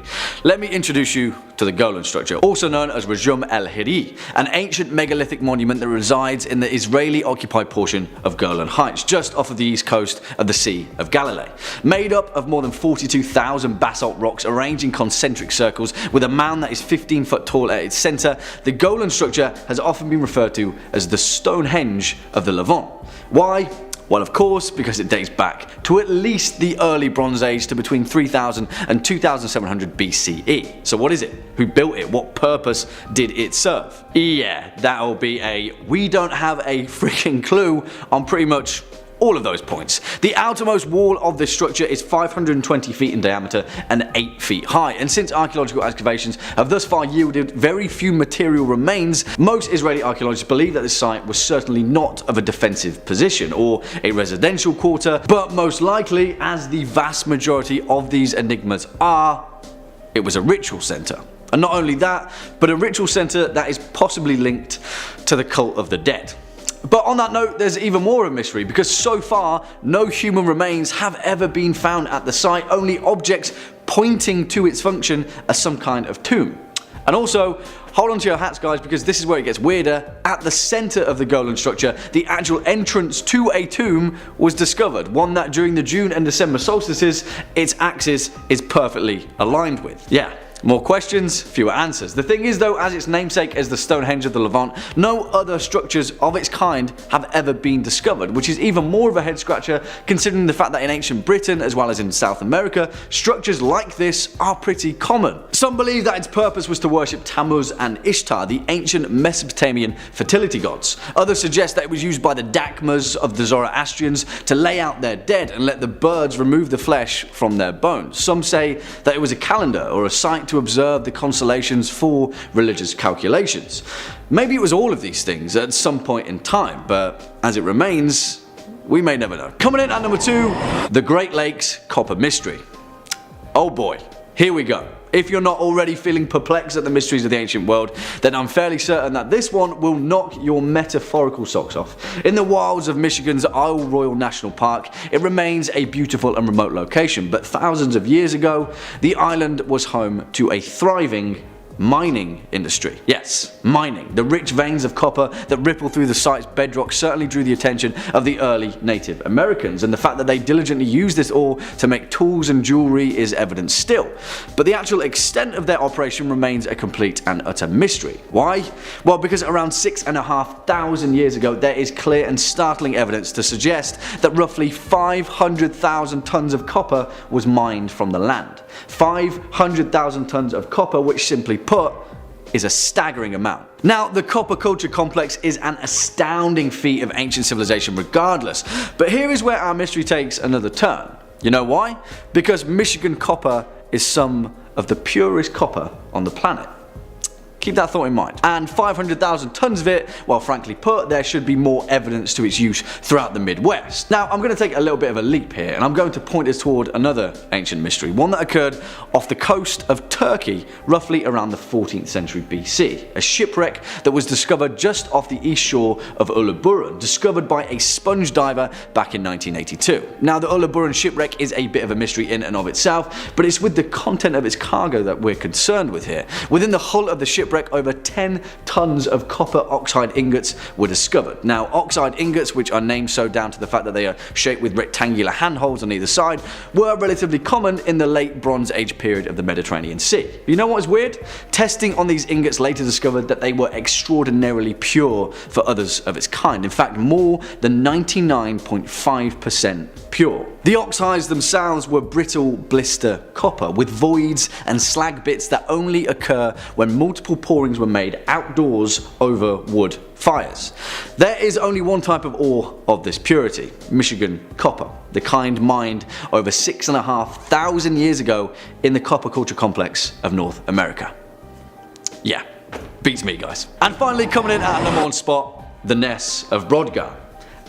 Let me introduce you to the Golan structure, also known as Rajum el-Hiri, an ancient megalithic monument that resides in the Israeli-occupied portion of Golan Heights, just off of the east coast of the Sea of Galilee. Made up of more than 42,000 basalt rocks arranged in concentric circles, with a mound that is 15 foot tall at its centre, the Golan structure has often been referred to as the Stonehenge of the Levant. Why? Well, of course, because it dates back to at least the early Bronze Age to between 3000 and 2700 BCE. So what is it? Who built it? What purpose did it serve? Yeah, that'll be a we don't have a freaking clue on pretty much all of those points. The outermost wall of this structure is 520 feet in diameter and 8 feet high, and since archaeological excavations have thus far yielded very few material remains, most Israeli archaeologists believe that this site was certainly not of a defensive position or a residential quarter, but most likely, as the vast majority of these enigmas are, it was a ritual center. And not only that, but a ritual center that is possibly linked to the cult of the dead. But on that note, there's even more of a mystery, because so far no human remains have ever been found at the site, only objects pointing to its function as some kind of tomb. And also, hold on to your hats guys, because this is where it gets weirder. At the center of the Golan structure, the actual entrance to a tomb was discovered, one that during the June and December solstices, its axis is perfectly aligned with. Yeah. More questions, fewer answers. The thing is though, as its namesake as the Stonehenge of the Levant, no other structures of its kind have ever been discovered, which is even more of a head scratcher considering the fact that in ancient Britain as well as in South America, structures like this are pretty common. Some believe that its purpose was to worship Tammuz and Ishtar, the ancient Mesopotamian fertility gods. Others suggest that it was used by the Dakmas of the Zoroastrians to lay out their dead and let the birds remove the flesh from their bones. Some say that it was a calendar or a site to observe the constellations for religious calculations. Maybe it was all of these things at some point in time, but as it remains, we may never know. Coming in at number 2, the Great Lakes Copper Mystery. Oh boy, here we go. If you're not already feeling perplexed at the mysteries of the ancient world, then I'm fairly certain that this one will knock your metaphorical socks off. In the wilds of Michigan's Isle Royale National Park, it remains a beautiful and remote location, but thousands of years ago, the island was home to a thriving mining industry. Yes, mining. The rich veins of copper that ripple through the site's bedrock certainly drew the attention of the early Native Americans, and the fact that they diligently used this ore to make tools and jewelry is evident still. But the actual extent of their operation remains a complete and utter mystery. Why? Well, because around 6,500 years ago, there is clear and startling evidence to suggest that roughly 500,000 tons of copper was mined from the land. 500,000 tons of copper, which simply put, is a staggering amount. Now, the copper culture complex is an astounding feat of ancient civilization regardless, but here is where our mystery takes another turn. You know why? Because Michigan copper is some of the purest copper on the planet. Keep that thought in mind. And 500,000 tons of it, well frankly put, there should be more evidence to its use throughout the Midwest. Now I'm going to take a little bit of a leap here, and I'm going to point us toward another ancient mystery, one that occurred off the coast of Turkey roughly around the 14th century BC. A shipwreck that was discovered just off the east shore of Uluburun, discovered by a sponge diver back in 1982. Now the Uluburun shipwreck is a bit of a mystery in and of itself, but it's with the content of its cargo that we're concerned with here. Within the hull of the shipwreck, over 10 tons of copper oxide ingots were discovered. Now, oxide ingots, which are named so down to the fact that they are shaped with rectangular handholds on either side, were relatively common in the late Bronze Age period of the Mediterranean Sea. You know what is weird? Testing on these ingots later discovered that they were extraordinarily pure for others of its kind. In fact, more than 99.5% pure. The oxides themselves were brittle blister copper with voids and slag bits that only occur when multiple pourings were made outdoors over wood fires. There is only one type of ore of this purity, Michigan copper, the kind mined over 6,500 years ago in the copper culture complex of North America. Yeah, beats me guys. And finally, coming in at number 1 spot, the Ness of Brodgar.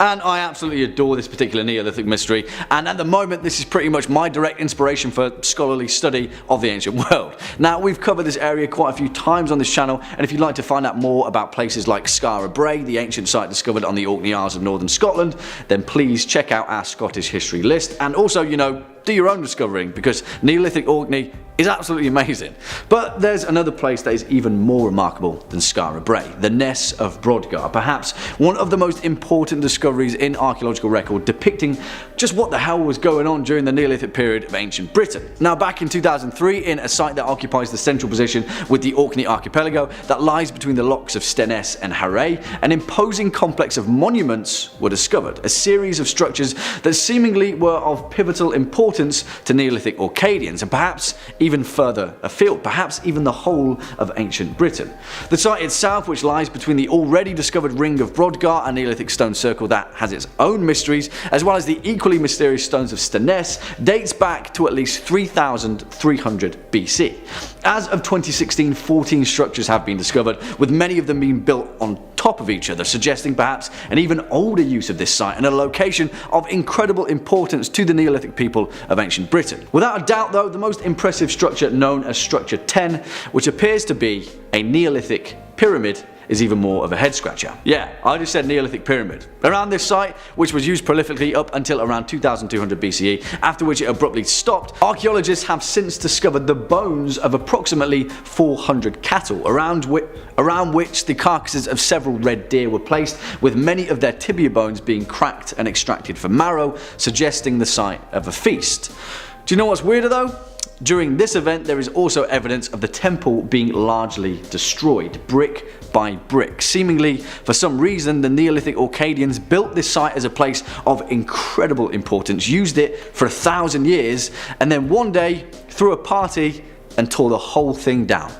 And I absolutely adore this particular Neolithic mystery, and at the moment this is pretty much my direct inspiration for scholarly study of the ancient world. Now, we've covered this area quite a few times on this channel, and if you'd like to find out more about places like Skara Brae, the ancient site discovered on the Orkney Isles of northern Scotland, then please check out our Scottish history list. And also, you know, do your own discovering, because Neolithic Orkney is absolutely amazing. But there's another place that is even more remarkable than Skara Brae, the Ness of Brodgar, perhaps one of the most important discoveries in archaeological record depicting just what the hell was going on during the Neolithic period of ancient Britain. Now, back in 2003, in a site that occupies the central position with the Orkney archipelago that lies between the locks of Stenness and Harray, an imposing complex of monuments were discovered, a series of structures that seemingly were of pivotal importance to Neolithic Orcadians, and perhaps even further afield, perhaps even the whole of ancient Britain. The site itself, which lies between the already discovered ring of Brodgar, a Neolithic stone circle that has its own mysteries, as well as the equally mysterious stones of Stenness, dates back to at least 3300 BC. As of 2016, 14 structures have been discovered, with many of them being built on top of each other, suggesting perhaps an even older use of this site and a location of incredible importance to the Neolithic people of ancient Britain. Without a doubt though, the most impressive structure, known as Structure 10, which appears to be a Neolithic pyramid, is even more of a head scratcher. Yeah, I just said Neolithic pyramid. Around this site, which was used prolifically up until around 2200 BCE, after which it abruptly stopped, archaeologists have since discovered the bones of approximately 400 cattle, around which the carcasses of several red deer were placed, with many of their tibia bones being cracked and extracted for marrow, suggesting the site of a feast. Do you know what's weirder though? During this event, there is also evidence of the temple being largely destroyed, brick by brick. Seemingly, for some reason, the Neolithic Orcadians built this site as a place of incredible importance, used it for 1,000 years, and then one day threw a party and tore the whole thing down.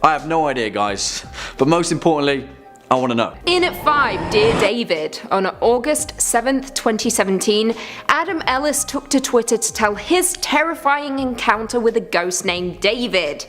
I have no idea, guys, but most importantly, I want to know. In at 5, Dear David. On August 7th, 2017, Adam Ellis took to Twitter to tell his terrifying encounter with a ghost named David.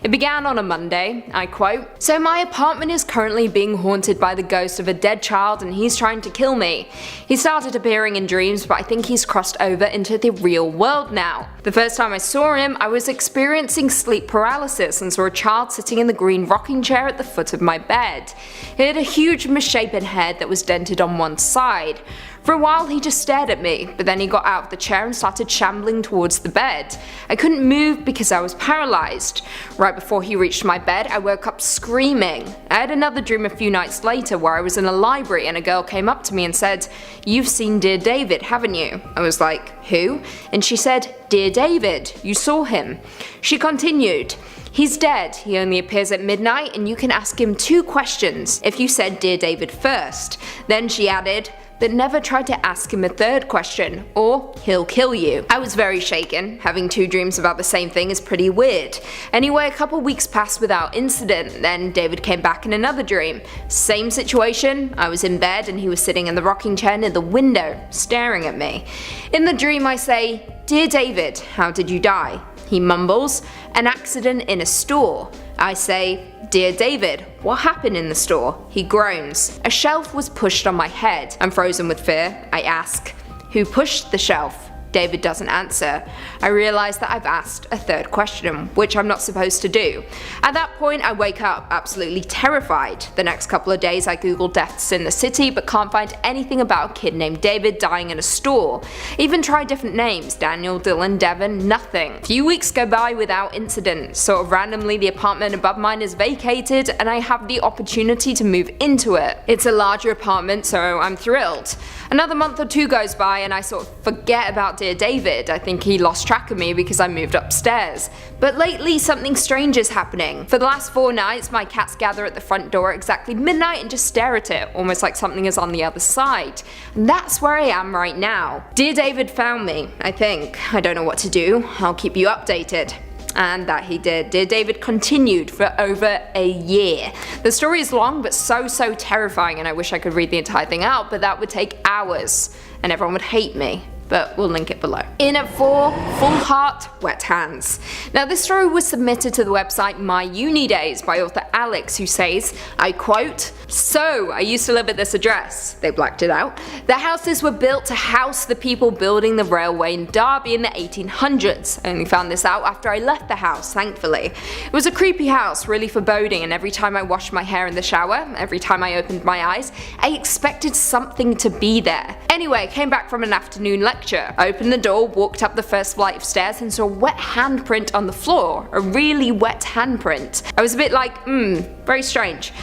It began on a Monday, I quote, "So my apartment is currently being haunted by the ghost of a dead child and he's trying to kill me. He started appearing in dreams, but I think he's crossed over into the real world now. The first time I saw him, I was experiencing sleep paralysis and saw a child sitting in the green rocking chair at the foot of my bed. He had a huge misshapen head that was dented on one side. For a while he just stared at me, but then he got out of the chair and started shambling towards the bed. I couldn't move because I was paralysed. Right before he reached my bed, I woke up screaming. I had another dream a few nights later where I was in a library and a girl came up to me and said, 'You've seen Dear David, haven't you?' I was like, 'Who?' And she said, 'Dear David, you saw him.' She continued, 'He's dead. He only appears at midnight and you can ask him 2 questions if you said Dear David first.' Then she added, 'But never try to ask him a 3rd question, or he'll kill you.' I was very shaken. Having 2 dreams about the same thing is pretty weird. Anyway, a couple weeks passed without incident, then David came back in another dream. Same situation, I was in bed and he was sitting in the rocking chair near the window, staring at me. In the dream I say, 'Dear David, how did you die?' He mumbles, 'An accident in a store.' I say, 'Dear David, what happened in the store?' He groans. 'A shelf was pushed on my head.' I'm frozen with fear. I ask, 'Who pushed the shelf?' David doesn't answer. I realise that I've asked a 3rd question, which I'm not supposed to do. At that point I wake up absolutely terrified. The next couple of days I Google deaths in the city but can't find anything about a kid named David dying in a store. Even try different names, Daniel, Dylan, Devon, nothing. A few weeks go by without incident. Sort of randomly the apartment above mine is vacated and I have the opportunity to move into it. It's a larger apartment, so I'm thrilled. Another month or 2 goes by and I sort of forget about Dear David. I think he lost track of me because I moved upstairs. But lately something strange is happening. For the last 4 nights my cats gather at the front door at exactly midnight and just stare at it, almost like something is on the other side. And that's where I am right now. Dear David found me, I think. I don't know what to do. I'll keep you updated. And that he did. Dear David continued for over a year. The story is long but so terrifying and I wish I could read the entire thing out, but that would take hours and everyone would hate me. But we'll link it below. In at 4, Full Heart, Wet Hands. Now this story was submitted to the website My Uni Days by author Alex, who says, I quote, "So, I used to live at this address." They blacked it out. "The houses were built to house the people building the railway in Derby in the 1800s. I only found this out after I left the house, thankfully. It was a creepy house, really foreboding, and every time I washed my hair in the shower, every time I opened my eyes, I expected something to be there. Anyway, came back from an afternoon lecture lecture. I opened the door, walked up the first flight of stairs and saw a wet handprint on the floor. A really wet handprint. I was a bit like, very strange.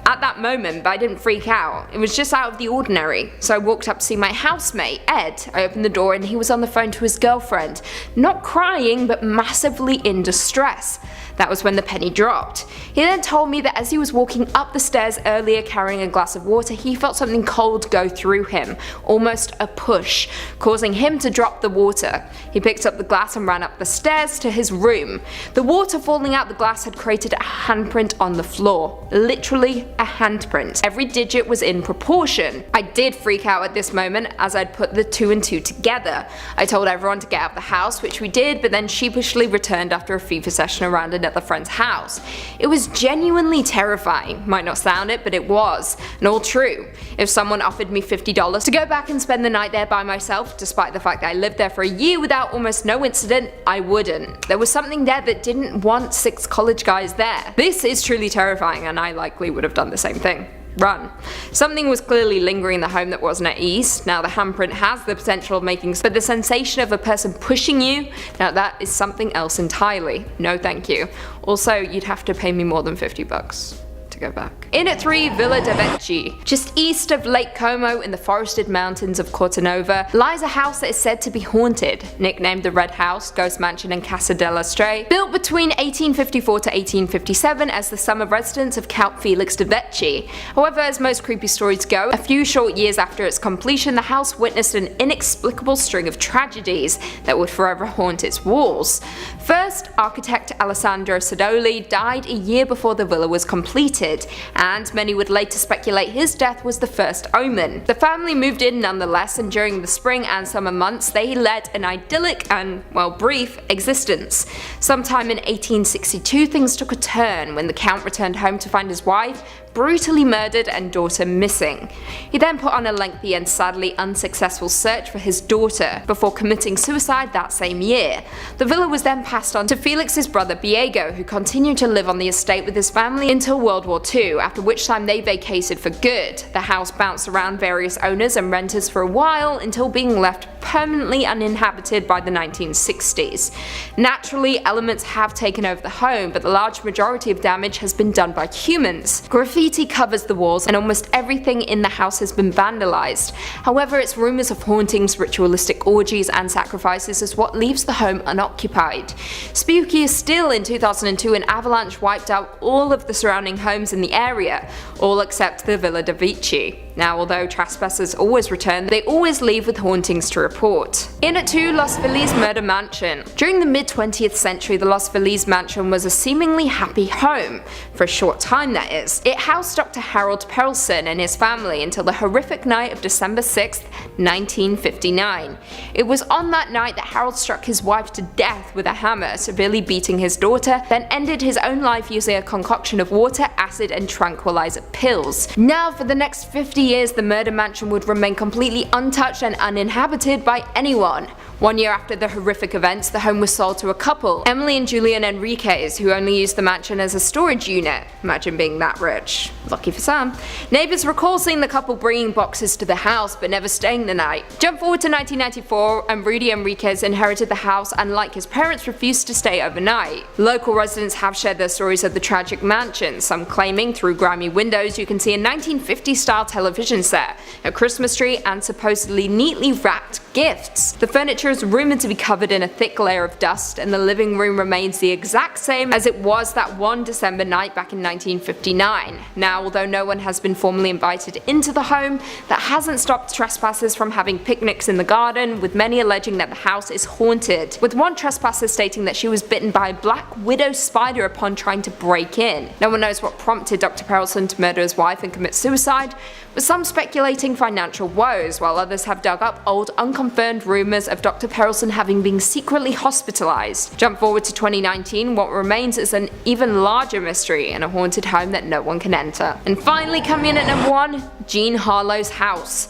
At that moment, but I didn't freak out. It was just out of the ordinary. So I walked up to see my housemate, Ed. I opened the door and he was on the phone to his girlfriend. Not crying, but massively in distress. That was when the penny dropped. He then told me that as he was walking up the stairs earlier carrying a glass of water, he felt something cold go through him, almost a push, causing him to drop the water. He picked up the glass and ran up the stairs to his room. The water falling out the glass had created a handprint on the floor. Literally a handprint. Every digit was in proportion. I did freak out at this moment as I'd put the 2 and 2 together. I told everyone to get out of the house, which we did, but then sheepishly returned after a FIFA session around another friend's house. It was genuinely terrifying. Might not sound it, but it was. And all true. If someone offered me $50 to go back and spend the night there by myself, despite the fact that I lived there for a year without almost no incident, I wouldn't. There was something there that didn't want 6 college guys there. This is truly terrifying, and I likely would have done the same thing. Run. Something was clearly lingering in the home that wasn't at ease. Now the handprint has the potential of making, but the sensation of a person pushing you, now that is something else entirely. No thank you. Also, you'd have to pay me more than $50 to go back. In at 3, Villa de Vecchi. Just east of Lake Como in the forested mountains of Cortanova lies a house that is said to be haunted, nicknamed the Red House, Ghost Mansion and Casa della Stray, built between 1854 to 1857 as the summer residence of Count Felix de Vecchi. However, as most creepy stories go, a few short years after its completion, the house witnessed an inexplicable string of tragedies that would forever haunt its walls. First, architect Alessandro Sodoli died a year before the villa was completed, and many would later speculate his death was the first omen. The family moved in nonetheless, and during the spring and summer months they led an idyllic and, well, brief existence. Sometime in 1862 things took a turn when the Count returned home to find his wife brutally murdered and daughter missing. He then put on a lengthy and sadly unsuccessful search for his daughter before committing suicide that same year. The villa was then passed on to Felix's brother Diego, who continued to live on the estate with his family until World War II, after which time they vacated for good. The house bounced around various owners and renters for a while until being left permanently uninhabited by the 1960s. Naturally, elements have taken over the home, but the large majority of damage has been done by humans. Graffiti covers the walls and almost everything in the house has been vandalized. However, its rumors of hauntings, ritualistic orgies and sacrifices is what leaves the home unoccupied. Spookier still, in 2002 an avalanche wiped out all of the surrounding homes in the area, all except the Villa de Vecchi. Now, although trespassers always return, they always leave with hauntings to report. In at 2, Los Feliz Murder Mansion. During the mid-20th century, the Los Feliz Mansion was a seemingly happy home. For a short time, that is. It housed Dr. Harold Perelson and his family until the horrific night of December 6, 1959. It was on that night that Harold struck his wife to death with a hammer, severely beating his daughter, then ended his own life using a concoction of water, acid and tranquilizer pills. Now, for the next 50 years, the murder mansion would remain completely untouched and uninhabited by anyone. 1 year after the horrific events, the home was sold to a couple, Emily and Julian Enriquez, who only used the mansion as a storage unit. Imagine being that rich. Lucky for some. Neighbors recall seeing the couple bringing boxes to the house but never staying the night. Jump forward to 1994 and Rudy Enriquez inherited the house and, like his parents, refused to stay overnight. Local residents have shared their stories of the tragic mansion, some claiming through grimy windows you can see a 1950s style television set, a Christmas tree and supposedly neatly wrapped gifts. The furniture is rumored to be covered in a thick layer of dust, and the living room remains the exact same as it was that one December night back in 1959. Now, although no one has been formally invited into the home, that hasn't stopped trespassers from having picnics in the garden, with many alleging that the house is haunted, with one trespasser stating that she was bitten by a black widow spider upon trying to break in. No one knows what prompted Dr. Perelson to murder his wife and commit suicide, with some speculating financial woes, while others have dug up old unconfirmed rumours of Dr. Perelson having been secretly hospitalised. Jump forward to 2019, what remains is an even larger mystery and a haunted home that no one can enter. And finally, coming in at number 1, Jean Harlow's house.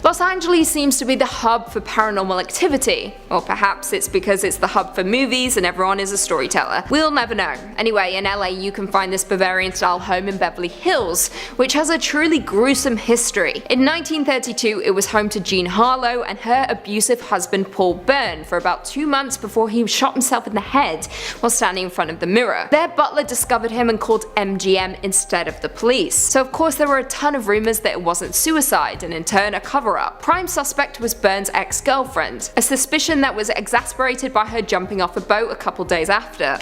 Los Angeles seems to be the hub for paranormal activity, or perhaps it's because it's the hub for movies and everyone is a storyteller. We'll never know. Anyway, in LA you can find this Bavarian-style home in Beverly Hills, which has a truly gruesome history. In 1932 it was home to Jean Harlow and her abusive husband Paul Byrne for about 2 months before he shot himself in the head while standing in front of the mirror. Their butler discovered him and called MGM instead of the police. So of course there were a ton of rumors that it wasn't suicide and in turn a cover-up. Prime suspect was Byrne's ex-girlfriend, a suspicion that was exasperated by her jumping off a boat a couple days after.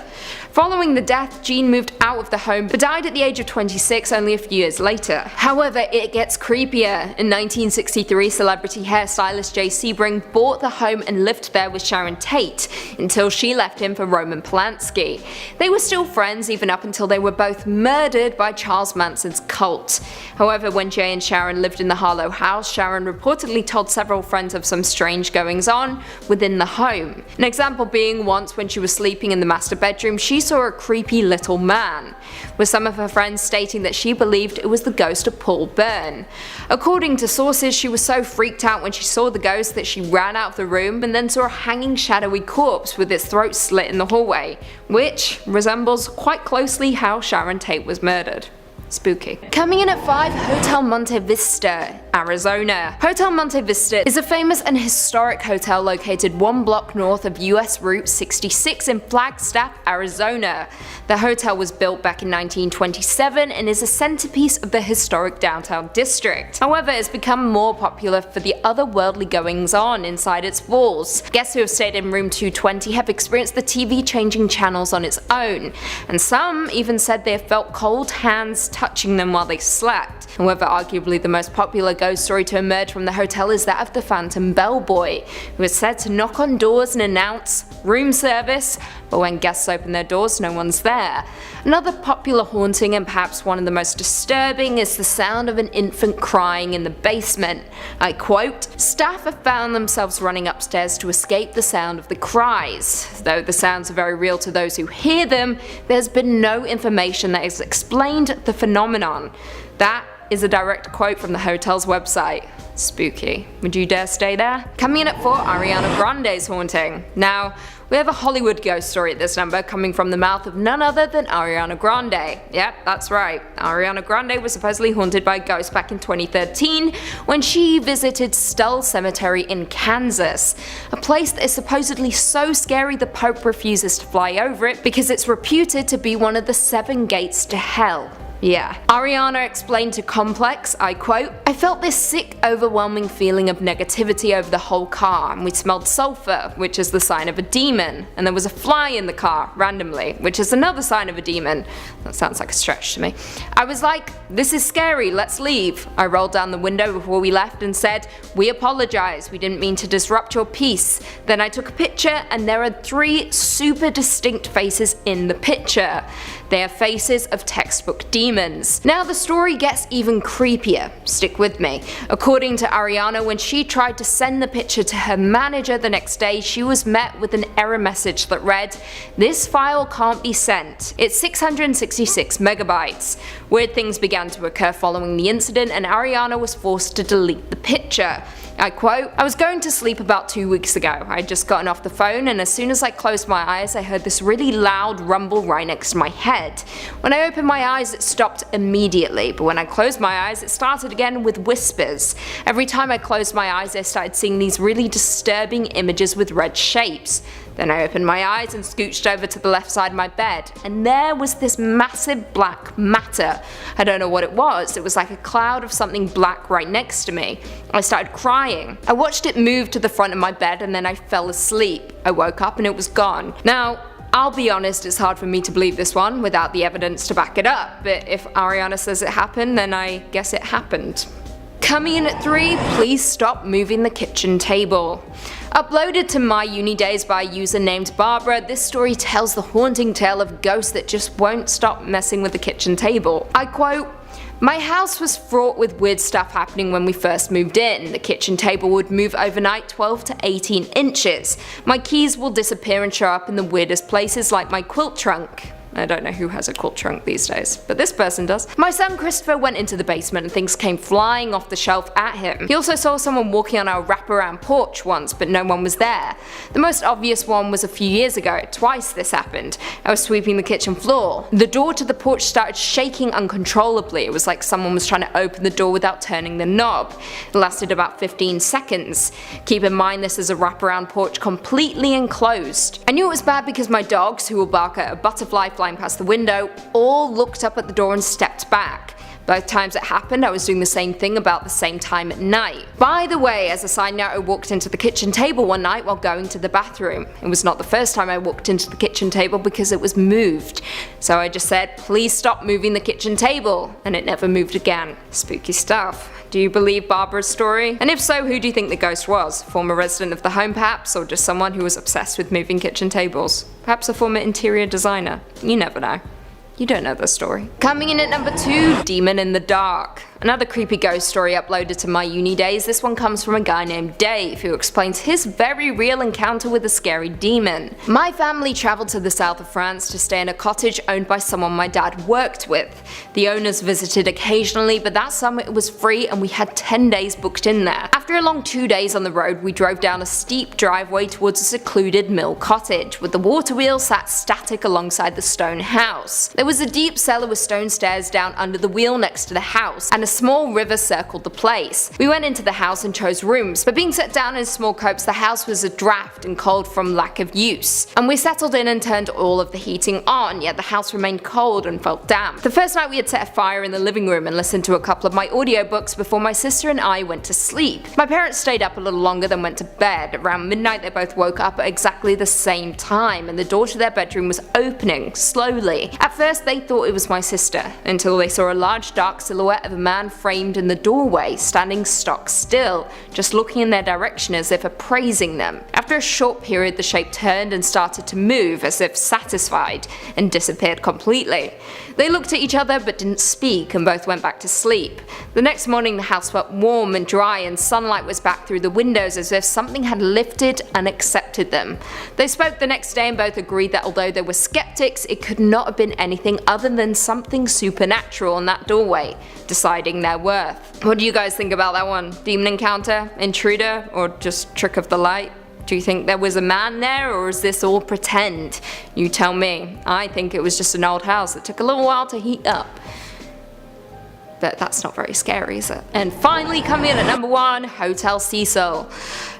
Following the death, Jean moved out of the home but died at the age of 26 only a few years later. However, it gets creepier. In 1963, celebrity hairstylist Jay Sebring bought the home and lived there with Sharon Tate until she left him for Roman Polanski. They were still friends even up until they were both murdered by Charles Manson's cult. However, when Jay and Sharon lived in the Harlow house, Sharon reportedly told several friends of some strange goings on within the home. An example being once when she was sleeping in the master bedroom, she saw a creepy little man, with some of her friends stating that she believed it was the ghost of Paul Byrne. According to sources, she was so freaked out when she saw the ghost that she ran out of the room and then saw a hanging shadowy corpse with its throat slit in the hallway, which resembles quite closely how Sharon Tate was murdered. Spooky. Coming in at 5, Hotel Monte Vista, Arizona. Hotel Monte Vista is a famous and historic hotel located 1 block north of US Route 66 in Flagstaff, Arizona. The hotel was built back in 1927 and is a centerpiece of the historic downtown district. However, it's become more popular for the otherworldly goings on inside its walls. Guests who have stayed in room 220 have experienced the TV changing channels on its own, and some even said they have felt cold hands touching them while they slept. However, arguably the most popular ghost story to emerge from the hotel is that of the Phantom Bellboy, who is said to knock on doors and announce room service, but when guests open their doors no one's there. Another popular haunting, and perhaps one of the most disturbing, is the sound of an infant crying in the basement. I quote, "Staff have found themselves running upstairs to escape the sound of the cries. Though the sounds are very real to those who hear them, there's been no information that has explained the phenomenon." That is a direct quote from the hotel's website. Spooky. Would you dare stay there? Coming in at 4, Ariana Grande's haunting. Now, we have a Hollywood ghost story at this number coming from the mouth of none other than Ariana Grande. Yep, that's right. Ariana Grande was supposedly haunted by a ghost back in 2013 when she visited Stull Cemetery in Kansas, a place that is supposedly so scary the Pope refuses to fly over it because it's reputed to be one of the 7 gates to hell. Yeah. Ariana explained to Complex, I quote, "I felt this sick, overwhelming feeling of negativity over the whole car, and we smelled sulfur, which is the sign of a demon, and there was a fly in the car, randomly, which is another sign of a demon." That sounds like a stretch to me. "I was like, this is scary, let's leave." I rolled down the window before we left and said, "We apologize, we didn't mean to disrupt your peace." Then I took a picture and there are 3 super distinct faces in the picture. They are faces of textbook demons. Now the story gets even creepier, stick with me. According to Ariana, when she tried to send the picture to her manager the next day, she was met with an error message that read, "This file can't be sent. It's 666 megabytes. Weird things began to occur following the incident and Ariana was forced to delete the picture. I quote, "I was going to sleep about 2 weeks ago. I had just gotten off the phone and as soon as I closed my eyes I heard this really loud rumble right next to my head. When I opened my eyes it stopped immediately, but when I closed my eyes it started again with whispers. Every time I closed my eyes I started seeing these really disturbing images with red shapes. Then I opened my eyes and scooched over to the left side of my bed, and there was this massive black matter. I don't know what it was like a cloud of something black right next to me. I started crying. I watched it move to the front of my bed and then I fell asleep. I woke up and it was gone." Now, I'll be honest, it's hard for me to believe this one without the evidence to back it up, but if Ariana says it happened, then I guess it happened. Coming in at 3, please stop moving the kitchen table. Uploaded to my uni days by a user named Barbara, this story tells the haunting tale of ghosts that just won't stop messing with the kitchen table. I quote, "My house was fraught with weird stuff happening when we first moved in. The kitchen table would move overnight 12 to 18 inches. My keys will disappear and show up in the weirdest places like my quilt trunk." I don't know who has a cool trunk these days, but this person does. My son Christopher went into the basement and things came flying off the shelf at him. He also saw someone walking on our wraparound porch once, but no one was there. The most obvious one was a few years ago. Twice this happened. I was sweeping the kitchen floor. The door to the porch started shaking uncontrollably. It was like someone was trying to open the door without turning the knob. It lasted about 15 seconds. Keep in mind this is a wraparound porch completely enclosed. I knew it was bad because my dogs, who will bark at a butterfly flying past the window, all looked up at the door and stepped back. Both times it happened, I was doing the same thing about the same time at night. By the way, as a side note, I walked into the kitchen table one night while going to the bathroom. It was not the first time I walked into the kitchen table because it was moved. So I just said, please stop moving the kitchen table, and it never moved again. Spooky stuff. Do you believe Barbara's story? And if so, who do you think the ghost was? Former resident of the home perhaps, or just someone who was obsessed with moving kitchen tables? Perhaps a former interior designer? You never know. You don't know the story. Coming in at number 2, Demon in the Dark. Another creepy ghost story uploaded to my uni days. This one comes from a guy named Dave, who explains his very real encounter with a scary demon. My family travelled to the south of France to stay in a cottage owned by someone my dad worked with. The owners visited occasionally, but that summer it was free and we had 10 days booked in there. After a long 2 days on the road, we drove down a steep driveway towards a secluded mill cottage, with the water wheel sat static alongside the stone house. There was a deep cellar with stone stairs down under the wheel next to the house, and a small river circled the place. We went into the house and chose rooms, but being set down in small copes, the house was a draft and cold from lack of use. And we settled in and turned all of the heating on, yet the house remained cold and felt damp. The first night we had set a fire in the living room and listened to a couple of my audiobooks before my sister and I went to sleep. My parents stayed up a little longer than went to bed. Around midnight they both woke up at exactly the same time, and the door to their bedroom was opening slowly. At first they thought it was my sister, until they saw a large dark silhouette of a man framed in the doorway, standing stock still, just looking in their direction as if appraising them. After a short period the shape turned and started to move as if satisfied, and disappeared completely. They looked at each other but didn't speak, and both went back to sleep. The next morning the house felt warm and dry, and sunlight was back through the windows as if something had lifted and accepted them. They spoke the next day and both agreed that although they were skeptics, it could not have been anything other than something supernatural in that doorway, deciding their worth. What do you guys think about that one? Demon encounter? Intruder? Or just trick of the light? Do you think there was a man there, or is this all pretend? You tell me. I think it was just an old house that took a little while to heat up. But that's not very scary, is it? And finally, coming in at number 1, Hotel Cecil.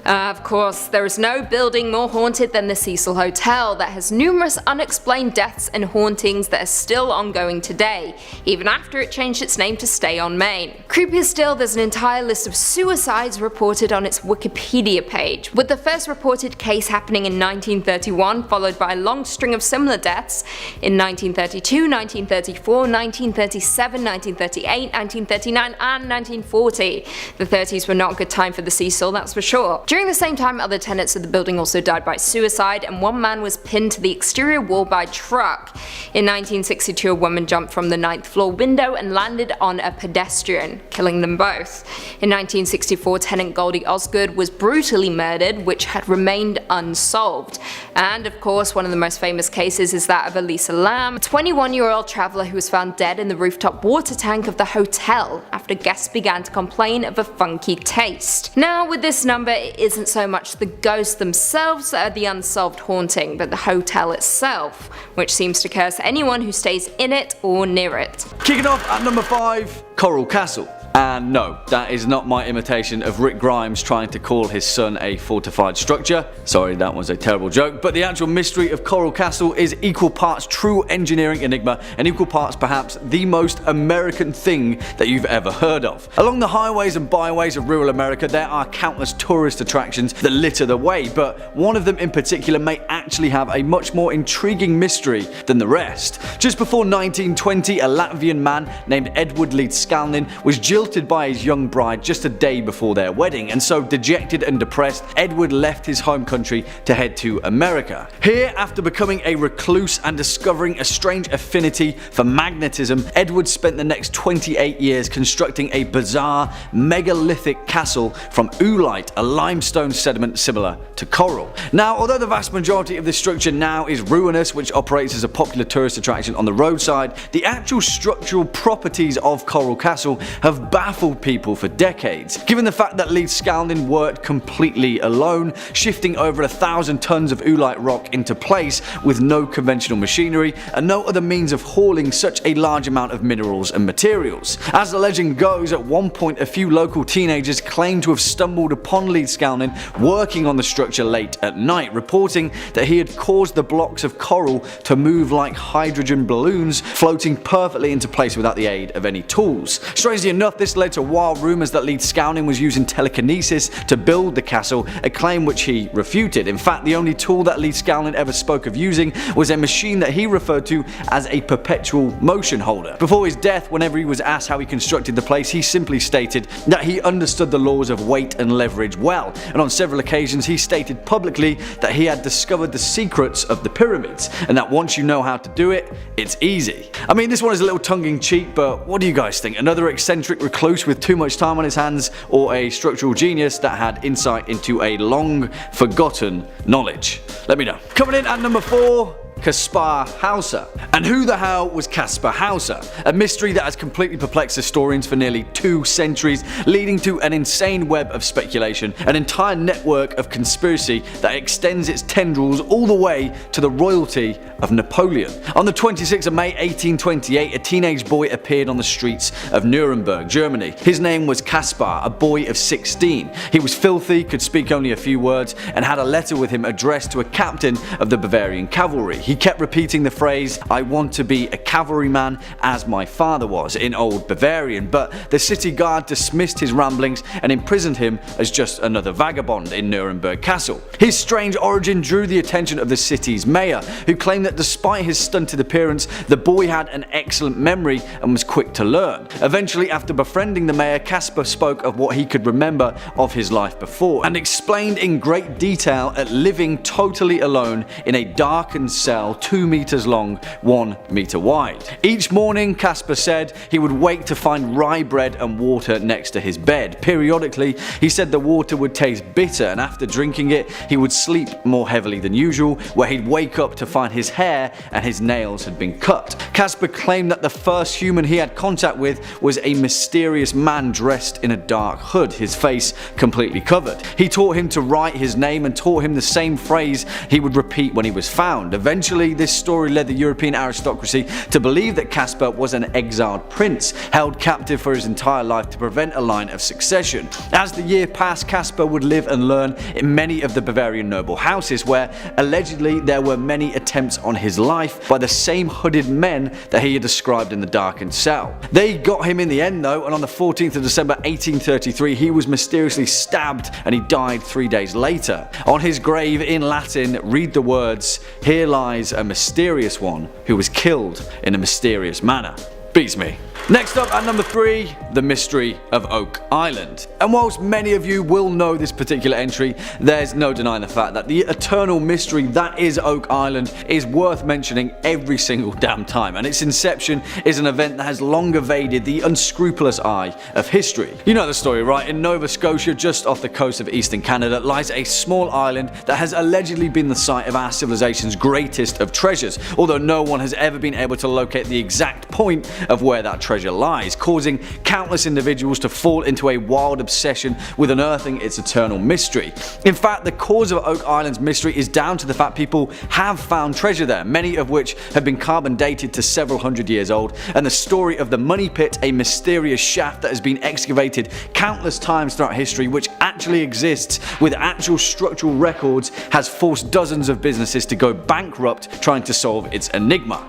Of course, there is no building more haunted than the Cecil Hotel that has numerous unexplained deaths and hauntings that are still ongoing today, even after it changed its name to Stay on Main. Creepier still, there's an entire list of suicides reported on its Wikipedia page, with the first reported case happening in 1931, followed by a long string of similar deaths in 1932, 1934, 1937, 1938, 1939 and 1940. The 30s were not a good time for the Cecil, that's for sure. During the same time, other tenants of the building also died by suicide, and one man was pinned to the exterior wall by a truck. In 1962, a woman jumped from the 9th floor window and landed on a pedestrian, killing them both. In 1964, tenant Goldie Osgood was brutally murdered, which had remained unsolved. And of course, one of the most famous cases is that of Elisa Lam, a 21-year-old traveller who was found dead in the rooftop water tank of the hotel after guests began to complain of a funky taste. Now, with this number, it isn't so much the ghosts themselves that are the unsolved haunting, but the hotel itself, which seems to curse anyone who stays in it or near it. Kicking off at number 5, Coral Castle. And no, that is not my imitation of Rick Grimes trying to call his son a fortified structure. Sorry, that was a terrible joke. But the actual mystery of Coral Castle is equal parts true engineering enigma and equal parts perhaps the most American thing that you've ever heard of. Along the highways and byways of rural America, there are countless tourist attractions that litter the way, but one of them in particular may actually have a much more intriguing mystery than the rest. Just before 1920, a Latvian man named Edward Leedskalnin was jilted jilted by his young bride just a day before their wedding, and so dejected and depressed, Edward left his home country to head to America. Here, after becoming a recluse and discovering a strange affinity for magnetism, Edward spent the next 28 years constructing a bizarre megalithic castle from oolite, a limestone sediment similar to coral. Now, although the vast majority of this structure now is ruinous, which operates as a popular tourist attraction on the roadside, the actual structural properties of Coral Castle have baffled people for decades. Given the fact that Lee Skalding worked completely alone, shifting over 1,000 tons of oolite rock into place with no conventional machinery and no other means of hauling such a large amount of minerals and materials. As the legend goes, at one point a few local teenagers claimed to have stumbled upon Lee Skalding working on the structure late at night, reporting that he had caused the blocks of coral to move like hydrogen balloons, floating perfectly into place without the aid of any tools. Strangely enough, this led to wild rumours that Lee Skalding was using telekinesis to build the castle, a claim which he refuted. In fact, the only tool that Lee Skalding ever spoke of using was a machine that he referred to as a perpetual motion holder. Before his death, whenever he was asked how he constructed the place, he simply stated that he understood the laws of weight and leverage well, and on several occasions he stated publicly that he had discovered the secrets of the pyramids, and that once you know how to do it, it's easy. I mean, this one is a little tongue-in-cheek, but what do you guys think? Another eccentric recluse with too much time on his hands, or a structural genius that had insight into a long-forgotten knowledge? Let me know. Coming in at number 4, Kaspar Hauser. And who the hell was Kaspar Hauser? A mystery that has completely perplexed historians for nearly 2 centuries, leading to an insane web of speculation, an entire network of conspiracy that extends its tendrils all the way to the royalty of Napoleon. On the 26th of May 1828, a teenage boy appeared on the streets of Nuremberg, Germany. His name was Kaspar, a boy of 16. He was filthy, could speak only a few words, and had a letter with him addressed to a captain of the Bavarian cavalry. He kept repeating the phrase, "I want to be a cavalryman as my father was," in Old Bavarian, but the city guard dismissed his ramblings and imprisoned him as just another vagabond in Nuremberg Castle. His strange origin drew the attention of the city's mayor, who claimed that despite his stunted appearance, the boy had an excellent memory and was quick to learn. Eventually, after befriending the mayor, Kaspar spoke of what he could remember of his life before, and explained in great detail at living totally alone in a darkened cell 2 meters long, 1 meter wide. Each morning, Kaspar said, he would wake to find rye bread and water next to his bed. Periodically, he said the water would taste bitter, and after drinking it, he would sleep more heavily than usual, where he'd wake up to find his hair and his nails had been cut. Kaspar claimed that the first human he had contact with was a mysterious man dressed in a dark hood, his face completely covered. He taught him to write his name and taught him the same phrase he would repeat when he was found. Eventually, this story led the European aristocracy to believe that Kaspar was an exiled prince, held captive for his entire life to prevent a line of succession. As the year passed, Kaspar would live and learn in many of the Bavarian noble houses, where allegedly there were many attempts on his life by the same hooded men that he had described in the darkened cell. They got him in the end though, and on the 14th of December 1833 he was mysteriously stabbed and he died 3 days later. On his grave in Latin read the words, "Here lies a mysterious one who was killed in a mysterious manner." Beats me. Next up at number 3, the mystery of Oak Island. And whilst many of you will know this particular entry, there's no denying the fact that the eternal mystery that is Oak Island is worth mentioning every single damn time, and its inception is an event that has long evaded the unscrupulous eye of history. You know the story, right? In Nova Scotia, just off the coast of eastern Canada, lies a small island that has allegedly been the site of our civilization's greatest of treasures, although no one has ever been able to locate the exact point of where that treasure lies, causing countless individuals to fall into a wild obsession with unearthing its eternal mystery. In fact, the cause of Oak Island's mystery is down to the fact people have found treasure there, many of which have been carbon dated to several hundred years old, and the story of the Money Pit, a mysterious shaft that has been excavated countless times throughout history, which actually exists with actual structural records, has forced dozens of businesses to go bankrupt trying to solve its enigma.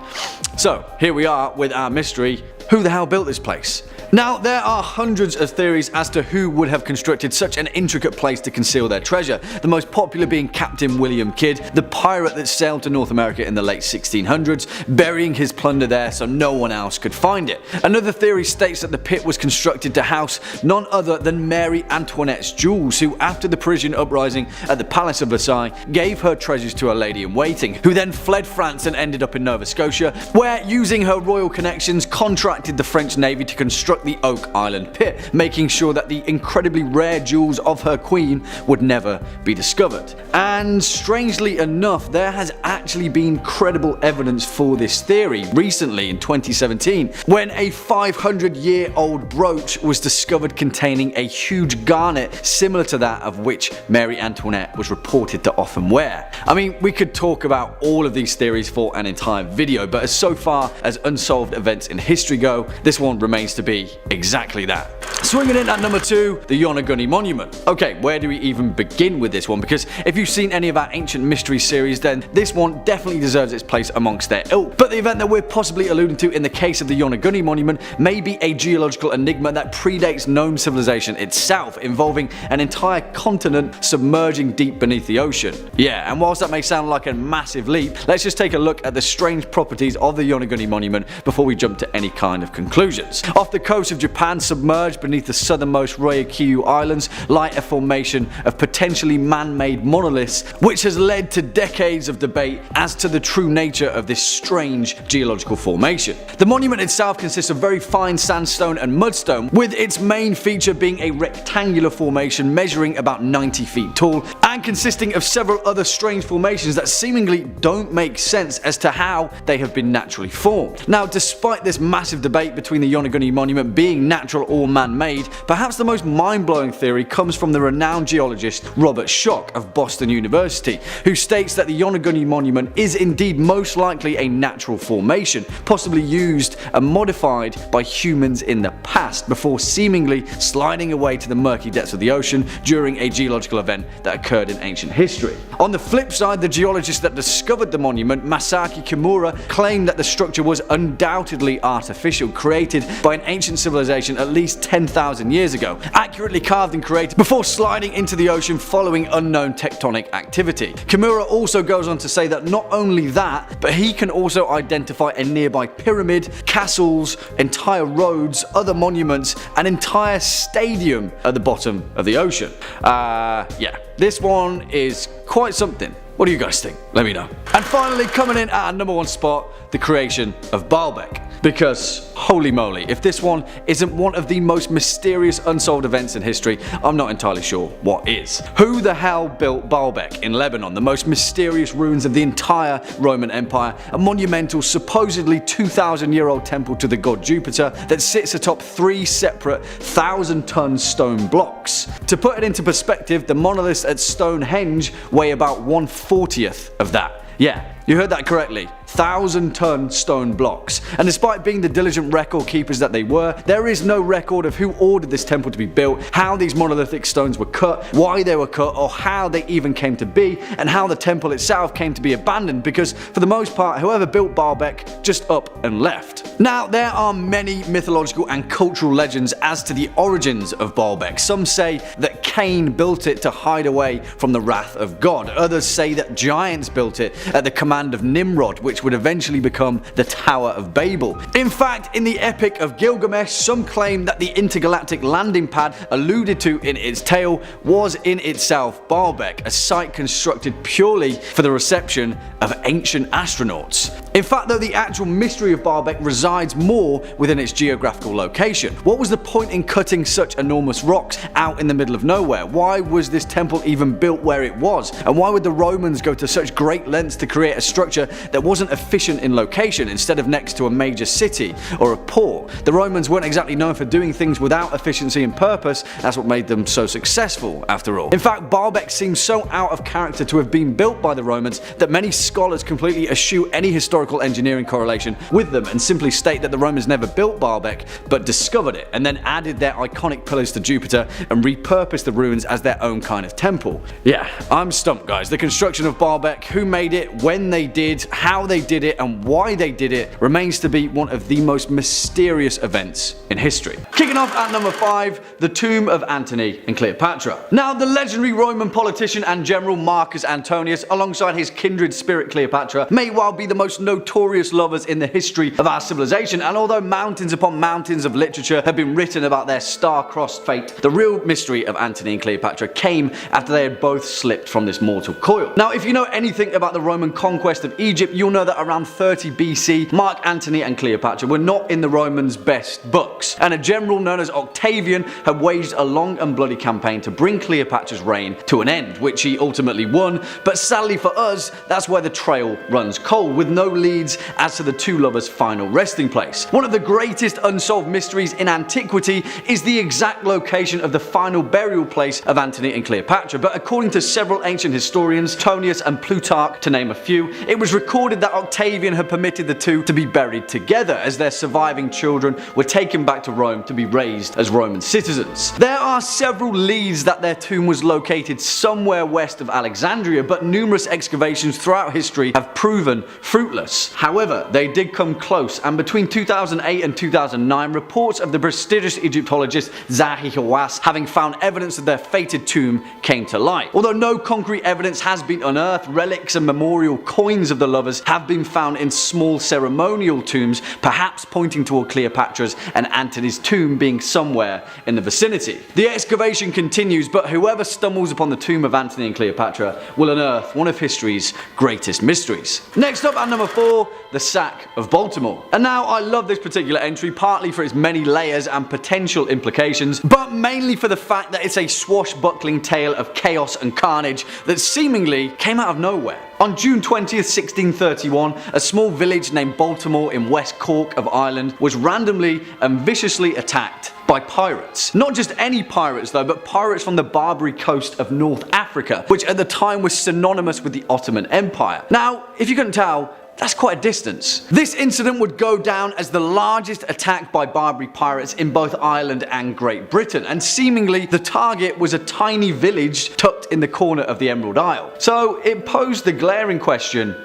So here we are with our mystery. Who the hell built this place? Now, there are hundreds of theories as to who would have constructed such an intricate place to conceal their treasure, the most popular being Captain William Kidd, the pirate that sailed to North America in the late 1600s, burying his plunder there so no one else could find it. Another theory states that the pit was constructed to house none other than Mary Antoinette's jewels, who after the Parisian uprising at the Palace of Versailles gave her treasures to a lady in waiting, who then fled France and ended up in Nova Scotia, where using her royal connections contracted the French Navy to construct the Oak Island pit, making sure that the incredibly rare jewels of her queen would never be discovered. And strangely enough, there has actually been credible evidence for this theory recently in 2017, when a 500-year-old brooch was discovered containing a huge garnet similar to that of which Mary Antoinette was reported to often wear. I mean, we could talk about all of these theories for an entire video, but so far as unsolved events in history go, this one remains to be exactly that. Swinging in at number 2, the Yonaguni Monument. Okay, where do we even begin with this one? Because if you've seen any of our Ancient Mystery series, then this one definitely deserves its place amongst their ilk. But the event that we're possibly alluding to in the case of the Yonaguni Monument may be a geological enigma that predates known civilization itself, involving an entire continent submerging deep beneath the ocean. Yeah, and whilst that may sound like a massive leap, let's just take a look at the strange properties of the Yonaguni Monument before we jump to any kind of conclusions. Off the coast of Japan, submerged beneath the southernmost Ryukyu Islands, lie a formation of potentially man-made monoliths, which has led to decades of debate as to the true nature of this strange geological formation. The monument itself consists of very fine sandstone and mudstone, with its main feature being a rectangular formation measuring about 90 feet tall and consisting of several other strange formations that seemingly don't make sense as to how they have been naturally formed. Now, despite this massive debate between the Yonaguni Monument being natural or man-made, perhaps the most mind-blowing theory comes from the renowned geologist Robert Schoch of Boston University, who states that the Yonaguni Monument is indeed most likely a natural formation, possibly used and modified by humans in the past before seemingly sliding away to the murky depths of the ocean during a geological event that occurred in ancient history. On the flip side, the geologist that discovered the monument, Masaaki Kimura, claimed that the structure was undoubtedly artificial, created by an ancient civilization at least 10,000 years ago, accurately carved and created before sliding into the ocean following unknown tectonic activity. Kimura also goes on to say that not only that, but he can also identify a nearby pyramid, castles, entire roads, other monuments, an entire stadium at the bottom of the ocean. Yeah, this one is quite something. What do you guys think? Let me know. And finally, coming in at our number 1 spot, the creation of Baalbek. Because, holy moly, if this one isn't one of the most mysterious unsolved events in history, I'm not entirely sure what is. Who the hell built Baalbek in Lebanon, the most mysterious ruins of the entire Roman Empire, a monumental, supposedly 2,000-year-old temple to the god Jupiter that sits atop 3 separate 1,000-ton stone blocks? To put it into perspective, the monoliths at Stonehenge weigh about 1/40th of that. Yeah, you heard that correctly. 1,000-ton stone blocks. And despite being the diligent record keepers that they were, there is no record of who ordered this temple to be built, how these monolithic stones were cut, why they were cut, or how they even came to be, and how the temple itself came to be abandoned, because for the most part, whoever built Baalbek just up and left. Now, there are many mythological and cultural legends as to the origins of Baalbek. Some say that Cain built it to hide away from the wrath of God. Others say that giants built it at the command of Nimrod, which would eventually become the Tower of Babel. In fact, in the Epic of Gilgamesh, some claim that the intergalactic landing pad alluded to in its tale was in itself Baalbek, a site constructed purely for the reception of ancient astronauts. In fact, though, the actual mystery of Baalbek resides more within its geographical location. What was the point in cutting such enormous rocks out in the middle of nowhere? Why was this temple even built where it was? And why would the Romans go to such great lengths to create a structure that wasn't efficient in location instead of next to a major city or a port? The Romans weren't exactly known for doing things without efficiency and purpose. That's what made them so successful, after all. In fact, Baalbek seems so out of character to have been built by the Romans that many scholars completely eschew any historical historical engineering correlation with them and simply state that the Romans never built Baalbek but discovered it and then added their iconic pillars to Jupiter and repurposed the ruins as their own kind of temple. Yeah, I'm stumped, guys. The construction of Baalbek, who made it, when they did, how they did it, and why they did it remains to be one of the most mysterious events in history. Kicking off at number 5, the tomb of Antony and Cleopatra. Now, the legendary Roman politician and general Marcus Antonius, alongside his kindred spirit Cleopatra, may well be the most notorious lovers in the history of our civilization, and although mountains upon mountains of literature have been written about their star-crossed fate, the real mystery of Antony and Cleopatra came after they had both slipped from this mortal coil. Now, if you know anything about the Roman conquest of Egypt, you'll know that around 30 BC, Mark Antony and Cleopatra were not in the Romans' best books, and a general known as Octavian had waged a long and bloody campaign to bring Cleopatra's reign to an end, which he ultimately won, but sadly for us, that's where the trail runs cold, with no leads as to the two lovers' final resting place. One of the greatest unsolved mysteries in antiquity is the exact location of the final burial place of Antony and Cleopatra, but according to several ancient historians, Tonius and Plutarch to name a few, it was recorded that Octavian had permitted the two to be buried together as their surviving children were taken back to Rome to be raised as Roman citizens. There are several leads that their tomb was located somewhere west of Alexandria, but numerous excavations throughout history have proven fruitless. However, they did come close, and between 2008 and 2009, reports of the prestigious Egyptologist Zahi Hawass having found evidence of their fated tomb came to light. Although no concrete evidence has been unearthed, relics and memorial coins of the lovers have been found in small ceremonial tombs, perhaps pointing toward Cleopatra's and Antony's tomb being somewhere in the vicinity. The excavation continues, but whoever stumbles upon the tomb of Antony and Cleopatra will unearth one of history's greatest mysteries. Next up at number 4, the sack of Baltimore. And now, I love this particular entry, partly for its many layers and potential implications, but mainly for the fact that it's a swashbuckling tale of chaos and carnage that seemingly came out of nowhere. On June 20th, 1631, a small village named Baltimore in West Cork of Ireland was randomly and viciously attacked by pirates. Not just any pirates though, but pirates from the Barbary coast of North Africa, which at the time was synonymous with the Ottoman Empire. Now, if you couldn't tell, that's quite a distance. This incident would go down as the largest attack by Barbary pirates in both Ireland and Great Britain, and seemingly the target was a tiny village tucked in the corner of the Emerald Isle. So it posed the glaring question,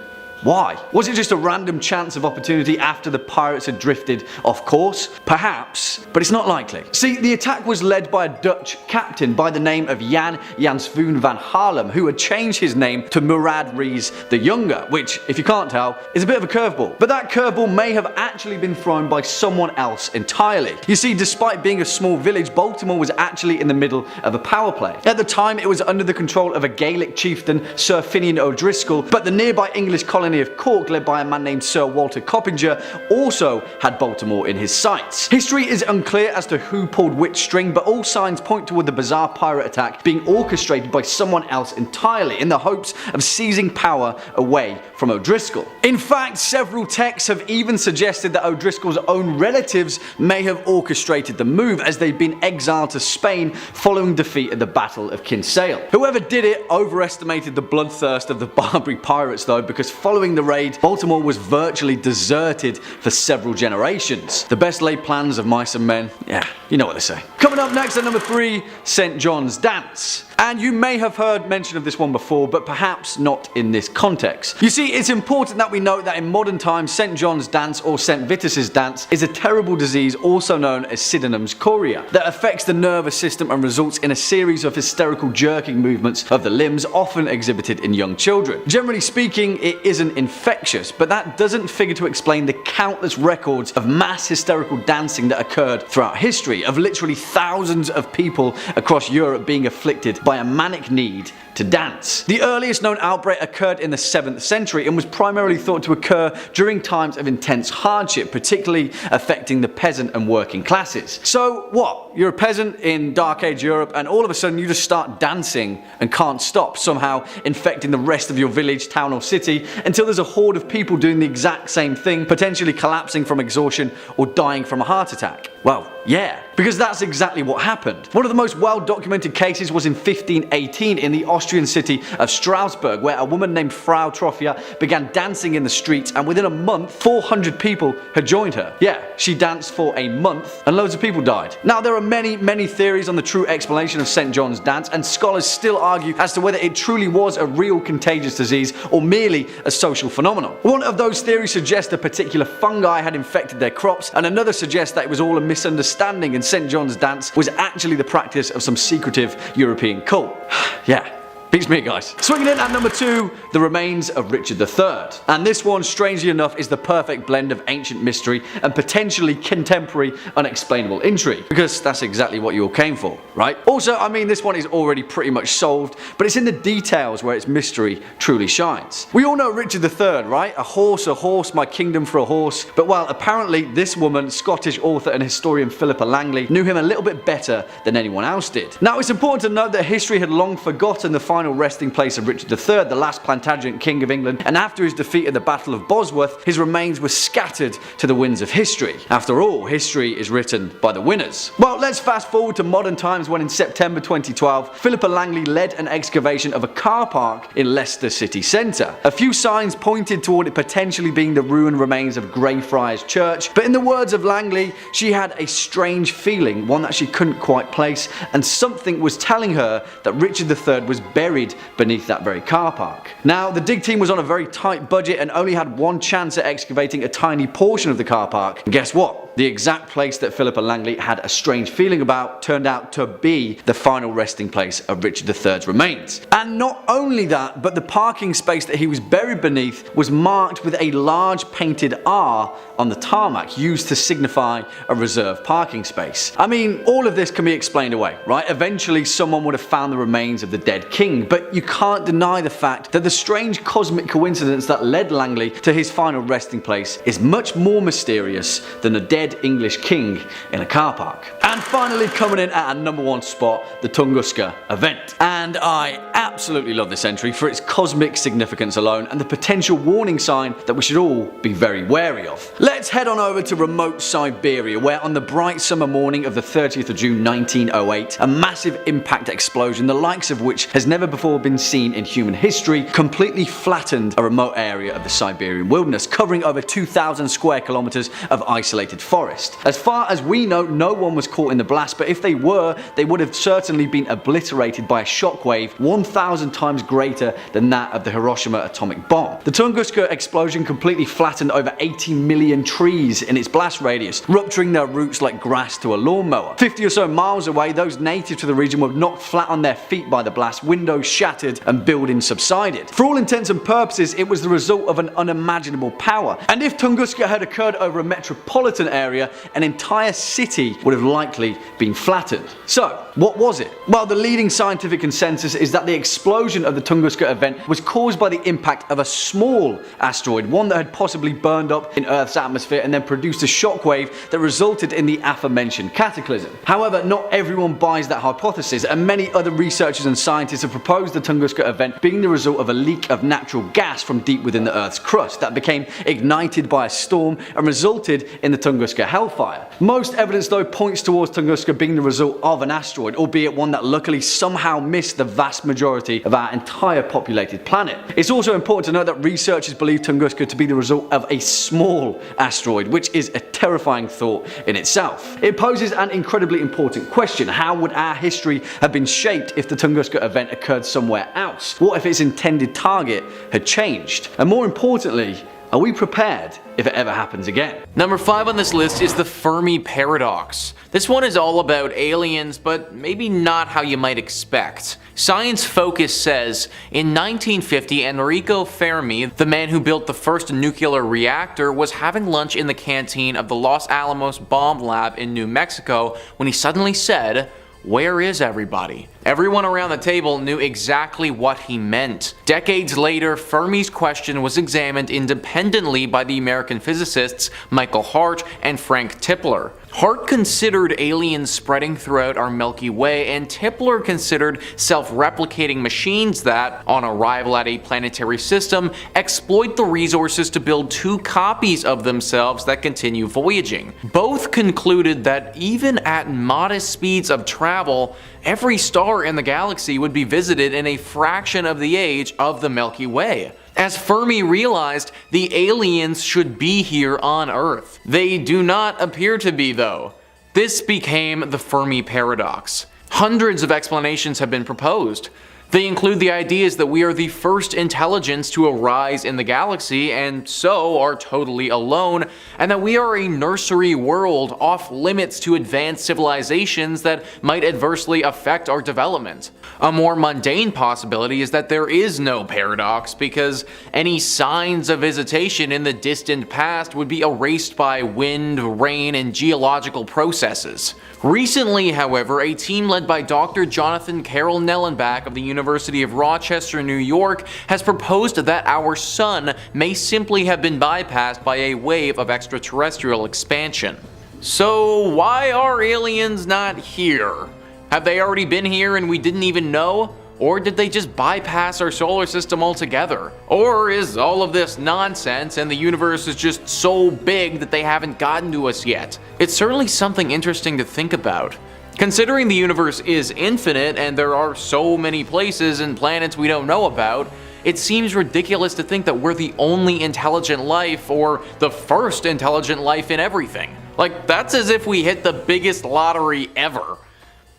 why? Was it just a random chance of opportunity after the pirates had drifted off course? Perhaps, but it's not likely. See, the attack was led by a Dutch captain by the name of Jan Janszoon van Harlem, who had changed his name to Murad Rees the Younger, which, if you can't tell, is a bit of a curveball. But that curveball may have actually been thrown by someone else entirely. You see, despite being a small village, Baltimore was actually in the middle of a power play. At the time, it was under the control of a Gaelic chieftain, Sir Finian O'Driscoll, but the nearby English colony of Cork, led by a man named Sir Walter Coppinger, also had Baltimore in his sights. History is unclear as to who pulled which string, but all signs point toward the bizarre pirate attack being orchestrated by someone else entirely, in the hopes of seizing power away from O'Driscoll. In fact, several texts have even suggested that O'Driscoll's own relatives may have orchestrated the move, as they'd been exiled to Spain following defeat at the Battle of Kinsale. Whoever did it overestimated the bloodthirst of the Barbary pirates though, because following the raid, Baltimore was virtually deserted for several generations. The best laid plans of mice and men, yeah, you know what they say. Coming up next at number 3, St. John's Dance. And you may have heard mention of this one before, but perhaps not in this context. You see, it's important that we note that in modern times, St. John's Dance or St. Vitus's Dance is a terrible disease also known as Sydenham's chorea that affects the nervous system and results in a series of hysterical jerking movements of the limbs, often exhibited in young children. Generally speaking, it isn't infectious, but that doesn't figure to explain the countless records of mass hysterical dancing that occurred throughout history, of literally thousands of people across Europe being afflicted by a manic need to dance. The earliest known outbreak occurred in the 7th century and was primarily thought to occur during times of intense hardship, particularly affecting the peasant and working classes. So what? you're a peasant in Dark Age Europe and all of a sudden you just start dancing and can't stop, somehow infecting the rest of your village, town or city until there's a horde of people doing the exact same thing, potentially collapsing from exhaustion or dying from a heart attack. Well, yeah, because that's exactly what happened. One of the most well-documented cases was in 1518 in the Austrian city of Strasbourg, where a woman named Frau Troffia began dancing in the streets, and within a month 400 people had joined her. Yeah, she danced for a month and loads of people died. Now there are many theories on the true explanation of St. John's dance, and scholars still argue as to whether it truly was a real contagious disease or merely a social phenomenon. One of those theories suggests a particular fungi had infected their crops, and another suggests that it was all a misunderstanding and St. John's dance was actually the practice of some secretive European cult. Yeah. Beats me, guys. Swinging in at number 2, the remains of Richard III. And this one, strangely enough, is the perfect blend of ancient mystery and potentially contemporary unexplainable intrigue. Because that's exactly what you all came for, right? Also, I mean, this one is already pretty much solved, but it's in the details where its mystery truly shines. We all know Richard III, right? A horse, my kingdom for a horse. But well, apparently this woman, Scottish author and historian Philippa Langley, knew him a little bit better than anyone else did. Now, it's important to note that history had long forgotten the final resting place of Richard III, the last Plantagenet king of England, and after his defeat at the Battle of Bosworth, his remains were scattered to the winds of history. After all, history is written by the winners. Well, let's fast forward to modern times when in September 2012, Philippa Langley led an excavation of a car park in Leicester city centre. A few signs pointed toward it potentially being the ruined remains of Greyfriars Church, but in the words of Langley, she had a strange feeling, one that she couldn't quite place, and something was telling her that Richard III was buried beneath that very car park. Now, the dig team was on a very tight budget and only had one chance at excavating a tiny portion of the car park. And guess what? The exact place that Philippa Langley had a strange feeling about turned out to be the final resting place of Richard III's remains. And not only that, but the parking space that he was buried beneath was marked with a large painted R on the tarmac, used to signify a reserved parking space. I mean, all of this can be explained away, right? Eventually someone would have found the remains of the dead king, but you can't deny the fact that the strange cosmic coincidence that led Langley to his final resting place is much more mysterious than a dead English king in a car park. And finally, coming in at a number 1 spot, the Tunguska event. And I absolutely love this entry for its cosmic significance alone and the potential warning sign that we should all be very wary of. Let's head on over to remote Siberia, where on the bright summer morning of the 30th of June 1908, a massive impact explosion, the likes of which has never before been seen in human history, completely flattened a remote area of the Siberian wilderness, covering over 2,000 square kilometers of isolated forest. As far as we know, no one was caught in the blast, but if they were, they would have certainly been obliterated by a shockwave 1,000 times greater than that of the Hiroshima atomic bomb. The Tunguska explosion completely flattened over 80 million trees in its blast radius, rupturing their roots like grass to a lawnmower. 50 or so miles away, those native to the region were knocked flat on their feet by the blast, windows shattered and buildings subsided. For all intents and purposes, it was the result of an unimaginable power. And if Tunguska had occurred over a metropolitan area, an entire city would have likely been flattened. So, what was it? Well, the leading scientific consensus is that the explosion of the Tunguska event was caused by the impact of a small asteroid, one that had possibly burned up in Earth's atmosphere and then produced a shockwave that resulted in the aforementioned cataclysm. However, not everyone buys that hypothesis, and many other researchers and scientists have proposed the Tunguska event being the result of a leak of natural gas from deep within the Earth's crust that became ignited by a storm and resulted in the Tunguska hellfire. Most evidence though points towards Tunguska being the result of an asteroid, albeit one that luckily somehow missed the vast majority of our entire populated planet. It's also important to note that researchers believe Tunguska to be the result of a small asteroid, which is a terrifying thought in itself. It poses an incredibly important question: how would our history have been shaped if the Tunguska event occurred somewhere else? What if its intended target had changed? And more importantly, are we prepared if it ever happens again? Number 5 on this list is the Fermi Paradox. This one is all about aliens, but maybe not how you might expect. Science Focus says, in 1950, Enrico Fermi, the man who built the first nuclear reactor, was having lunch in the canteen of the Los Alamos bomb lab in New Mexico when he suddenly said, "Where is everybody?" Everyone around the table knew exactly what he meant. Decades later, Fermi's question was examined independently by the American physicists Michael Hart and Frank Tipler. Hart considered aliens spreading throughout our Milky Way, and Tipler considered self-replicating machines that, on arrival at a planetary system, exploit the resources to build 2 copies of themselves that continue voyaging. Both concluded that even at modest speeds of travel, every star in the galaxy would be visited in a fraction of the age of the Milky Way. As Fermi realized, the aliens should be here on Earth. They do not appear to be, though. This became the Fermi Paradox. Hundreds of explanations have been proposed. They include the ideas that we are the first intelligence to arise in the galaxy and so are totally alone, and that we are a nursery world off limits to advanced civilizations that might adversely affect our development. A more mundane possibility is that there is no paradox because any signs of visitation in the distant past would be erased by wind, rain, and geological processes. Recently, however, a team led by Dr. Jonathan Carroll Nellenbach of the University of Rochester, New York, has proposed that our sun may simply have been bypassed by a wave of extraterrestrial expansion. So why are aliens not here? Have they already been here and we didn't even know? Or did they just bypass our solar system altogether? Or is all of this nonsense and the universe is just so big that they haven't gotten to us yet? It's certainly something interesting to think about. Considering the universe is infinite and there are so many places and planets we don't know about, it seems ridiculous to think that we're the only intelligent life or the first intelligent life in everything. Like, that's as if we hit the biggest lottery ever.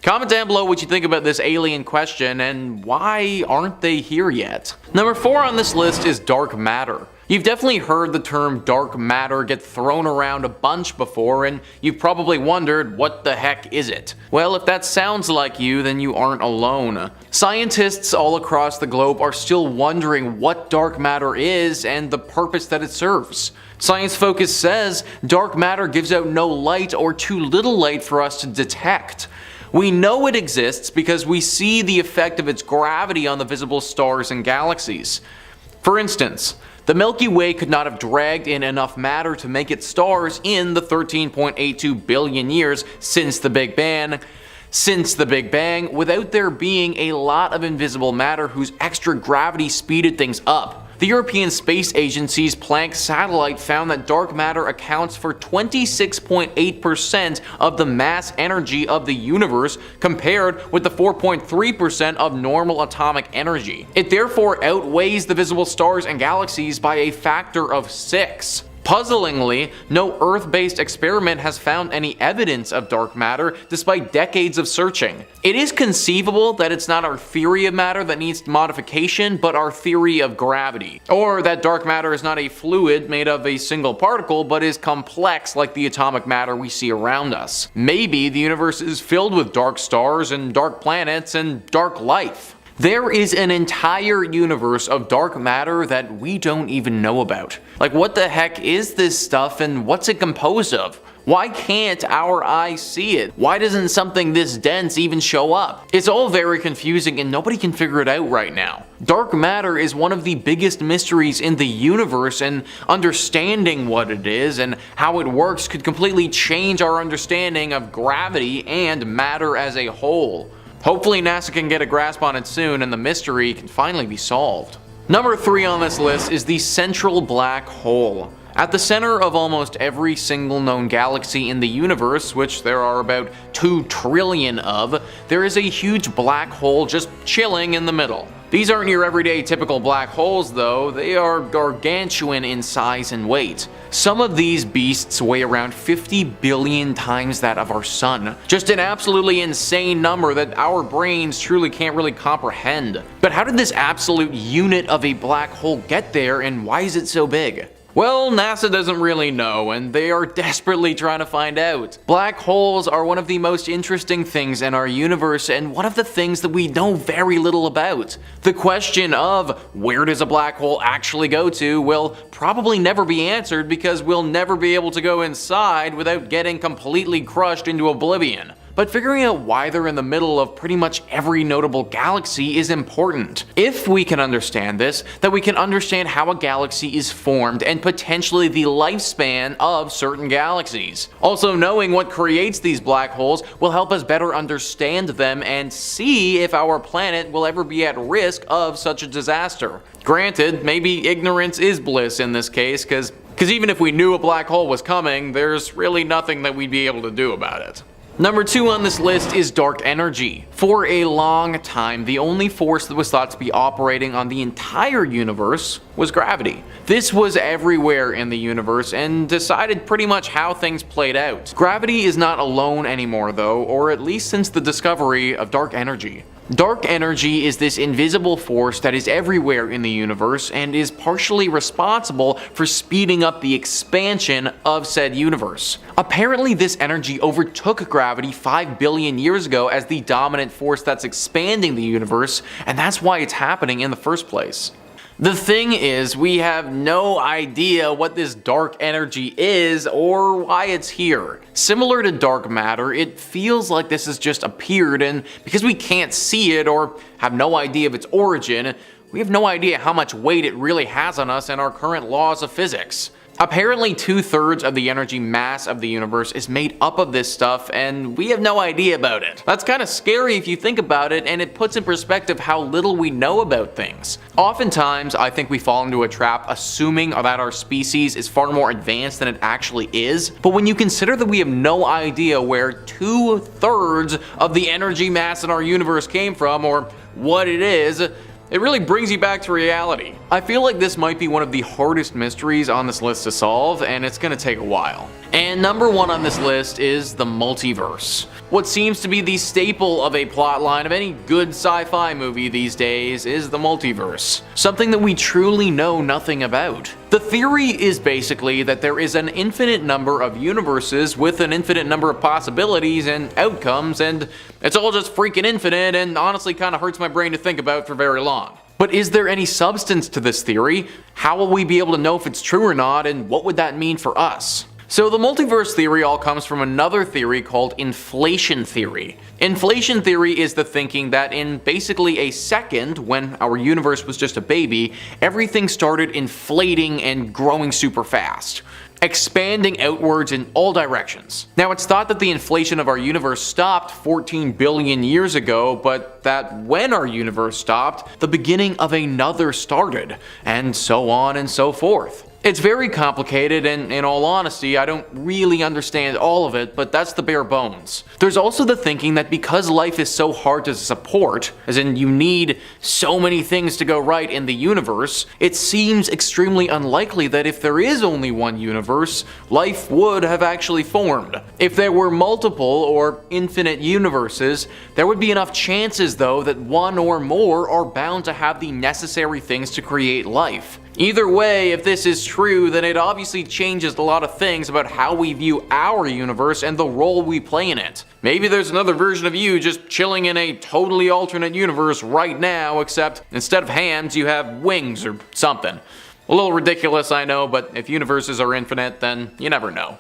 Comment down below what you think about this alien question and why aren't they here yet? Number 4 on this list is dark matter. You've definitely heard the term dark matter get thrown around a bunch before, and you've probably wondered, what the heck is it? Well, if that sounds like you, then you aren't alone. Scientists all across the globe are still wondering what dark matter is and the purpose that it serves. Science Focus says dark matter gives out no light or too little light for us to detect. We know it exists because we see the effect of its gravity on the visible stars and galaxies. For instance, the Milky Way could not have dragged in enough matter to make its stars in the 13.82 billion years since the Big Bang without there being a lot of invisible matter whose extra gravity speeded things up. The European Space Agency's Planck satellite found that dark matter accounts for 26.8% of the mass energy of the universe compared with the 4.3% of normal atomic energy. It therefore outweighs the visible stars and galaxies by a factor of 6. Puzzlingly, no Earth-based experiment has found any evidence of dark matter despite decades of searching. It is conceivable that it's not our theory of matter that needs modification, but our theory of gravity. Or that dark matter is not a fluid made of a single particle, but is complex like the atomic matter we see around us. Maybe the universe is filled with dark stars and dark planets and dark life. There is an entire universe of dark matter that we don't even know about. Like, what the heck is this stuff and what's it composed of? Why can't our eyes see it? Why doesn't something this dense even show up? It's all very confusing and nobody can figure it out right now. Dark matter is one of the biggest mysteries in the universe, and understanding what it is and how it works could completely change our understanding of gravity and matter as a whole. Hopefully NASA can get a grasp on it soon and the mystery can finally be solved. Number 3 on this list is the central black hole. At the center of almost every single known galaxy in the universe, which there are about 2 trillion of, there is a huge black hole just chilling in the middle. These aren't your everyday typical black holes though, they are gargantuan in size and weight. Some of these beasts weigh around 50 billion times that of our sun. Just an absolutely insane number that our brains truly can't really comprehend. But how did this absolute unit of a black hole get there, and why is it so big? Well, NASA doesn't really know, and they are desperately trying to find out. Black holes are one of the most interesting things in our universe, and one of the things that we know very little about. The question of where does a black hole actually go to will probably never be answered because we'll never be able to go inside without getting completely crushed into oblivion. but figuring out why they're in the middle of pretty much every notable galaxy is important. If we can understand this, then we can understand how a galaxy is formed and potentially the lifespan of certain galaxies. Also, knowing what creates these black holes will help us better understand them and see if our planet will ever be at risk of such a disaster. Granted, maybe ignorance is bliss in this case, because even if we knew a black hole was coming, there's really nothing that we'd be able to do about it. Number 2 on this list is dark energy. For a long time, the only force that was thought to be operating on the entire universe was gravity. This was everywhere in the universe and decided pretty much how things played out. Gravity is not alone anymore though, or at least since the discovery of dark energy. Dark energy is this invisible force that is everywhere in the universe and is partially responsible for speeding up the expansion of said universe. Apparently, this energy overtook gravity 5 billion years ago as the dominant force that's expanding the universe, and that's why it's happening in the first place. The thing is, we have no idea what this dark energy is or why it's here. Similar to dark matter, it feels like this has just appeared, and because we can't see it or have no idea of its origin, we have no idea how much weight it really has on us and our current laws of physics. Apparently 2/3 of the energy mass of the universe is made up of this stuff, and we have no idea about it. That's kind of scary if you think about it, and it puts in perspective how little we know about things. Oftentimes, I think we fall into a trap assuming that our species is far more advanced than it actually is, but when you consider that we have no idea where 2/3 of the energy mass in our universe came from, or what it is, it really brings you back to reality. I feel like this might be one of the hardest mysteries on this list to solve, and it's gonna take a while. And number 1 on this list is the multiverse. What seems to be the staple of a plotline of any good sci-fi movie these days is the multiverse, something that we truly know nothing about. The theory is basically that there is an infinite number of universes with an infinite number of possibilities and outcomes, and it's all just freaking infinite and honestly kind of hurts my brain to think about for very long. But is there any substance to this theory? How will we be able to know if it's true or not, and what would that mean for us? So the multiverse theory all comes from another theory called inflation theory. Inflation theory is the thinking that in basically a second, when our universe was just a baby, everything started inflating and growing super fast, expanding outwards in all directions. Now, it's thought that the inflation of our universe stopped 14 billion years ago, but that when our universe stopped, the beginning of another started, and so on and so forth. It's very complicated, and in all honesty, I don't really understand all of it, but that's the bare bones. There's also the thinking that because life is so hard to support, as in you need so many things to go right in the universe, it seems extremely unlikely that if there is only one universe, life would have actually formed. If there were multiple or infinite universes, there would be enough chances though that one or more are bound to have the necessary things to create life. Either way, if this is true, then it obviously changes a lot of things about how we view our universe and the role we play in it. Maybe there's another version of you just chilling in a totally alternate universe right now, except instead of hands, you have wings or something. A little ridiculous, I know, but if universes are infinite, then you never know.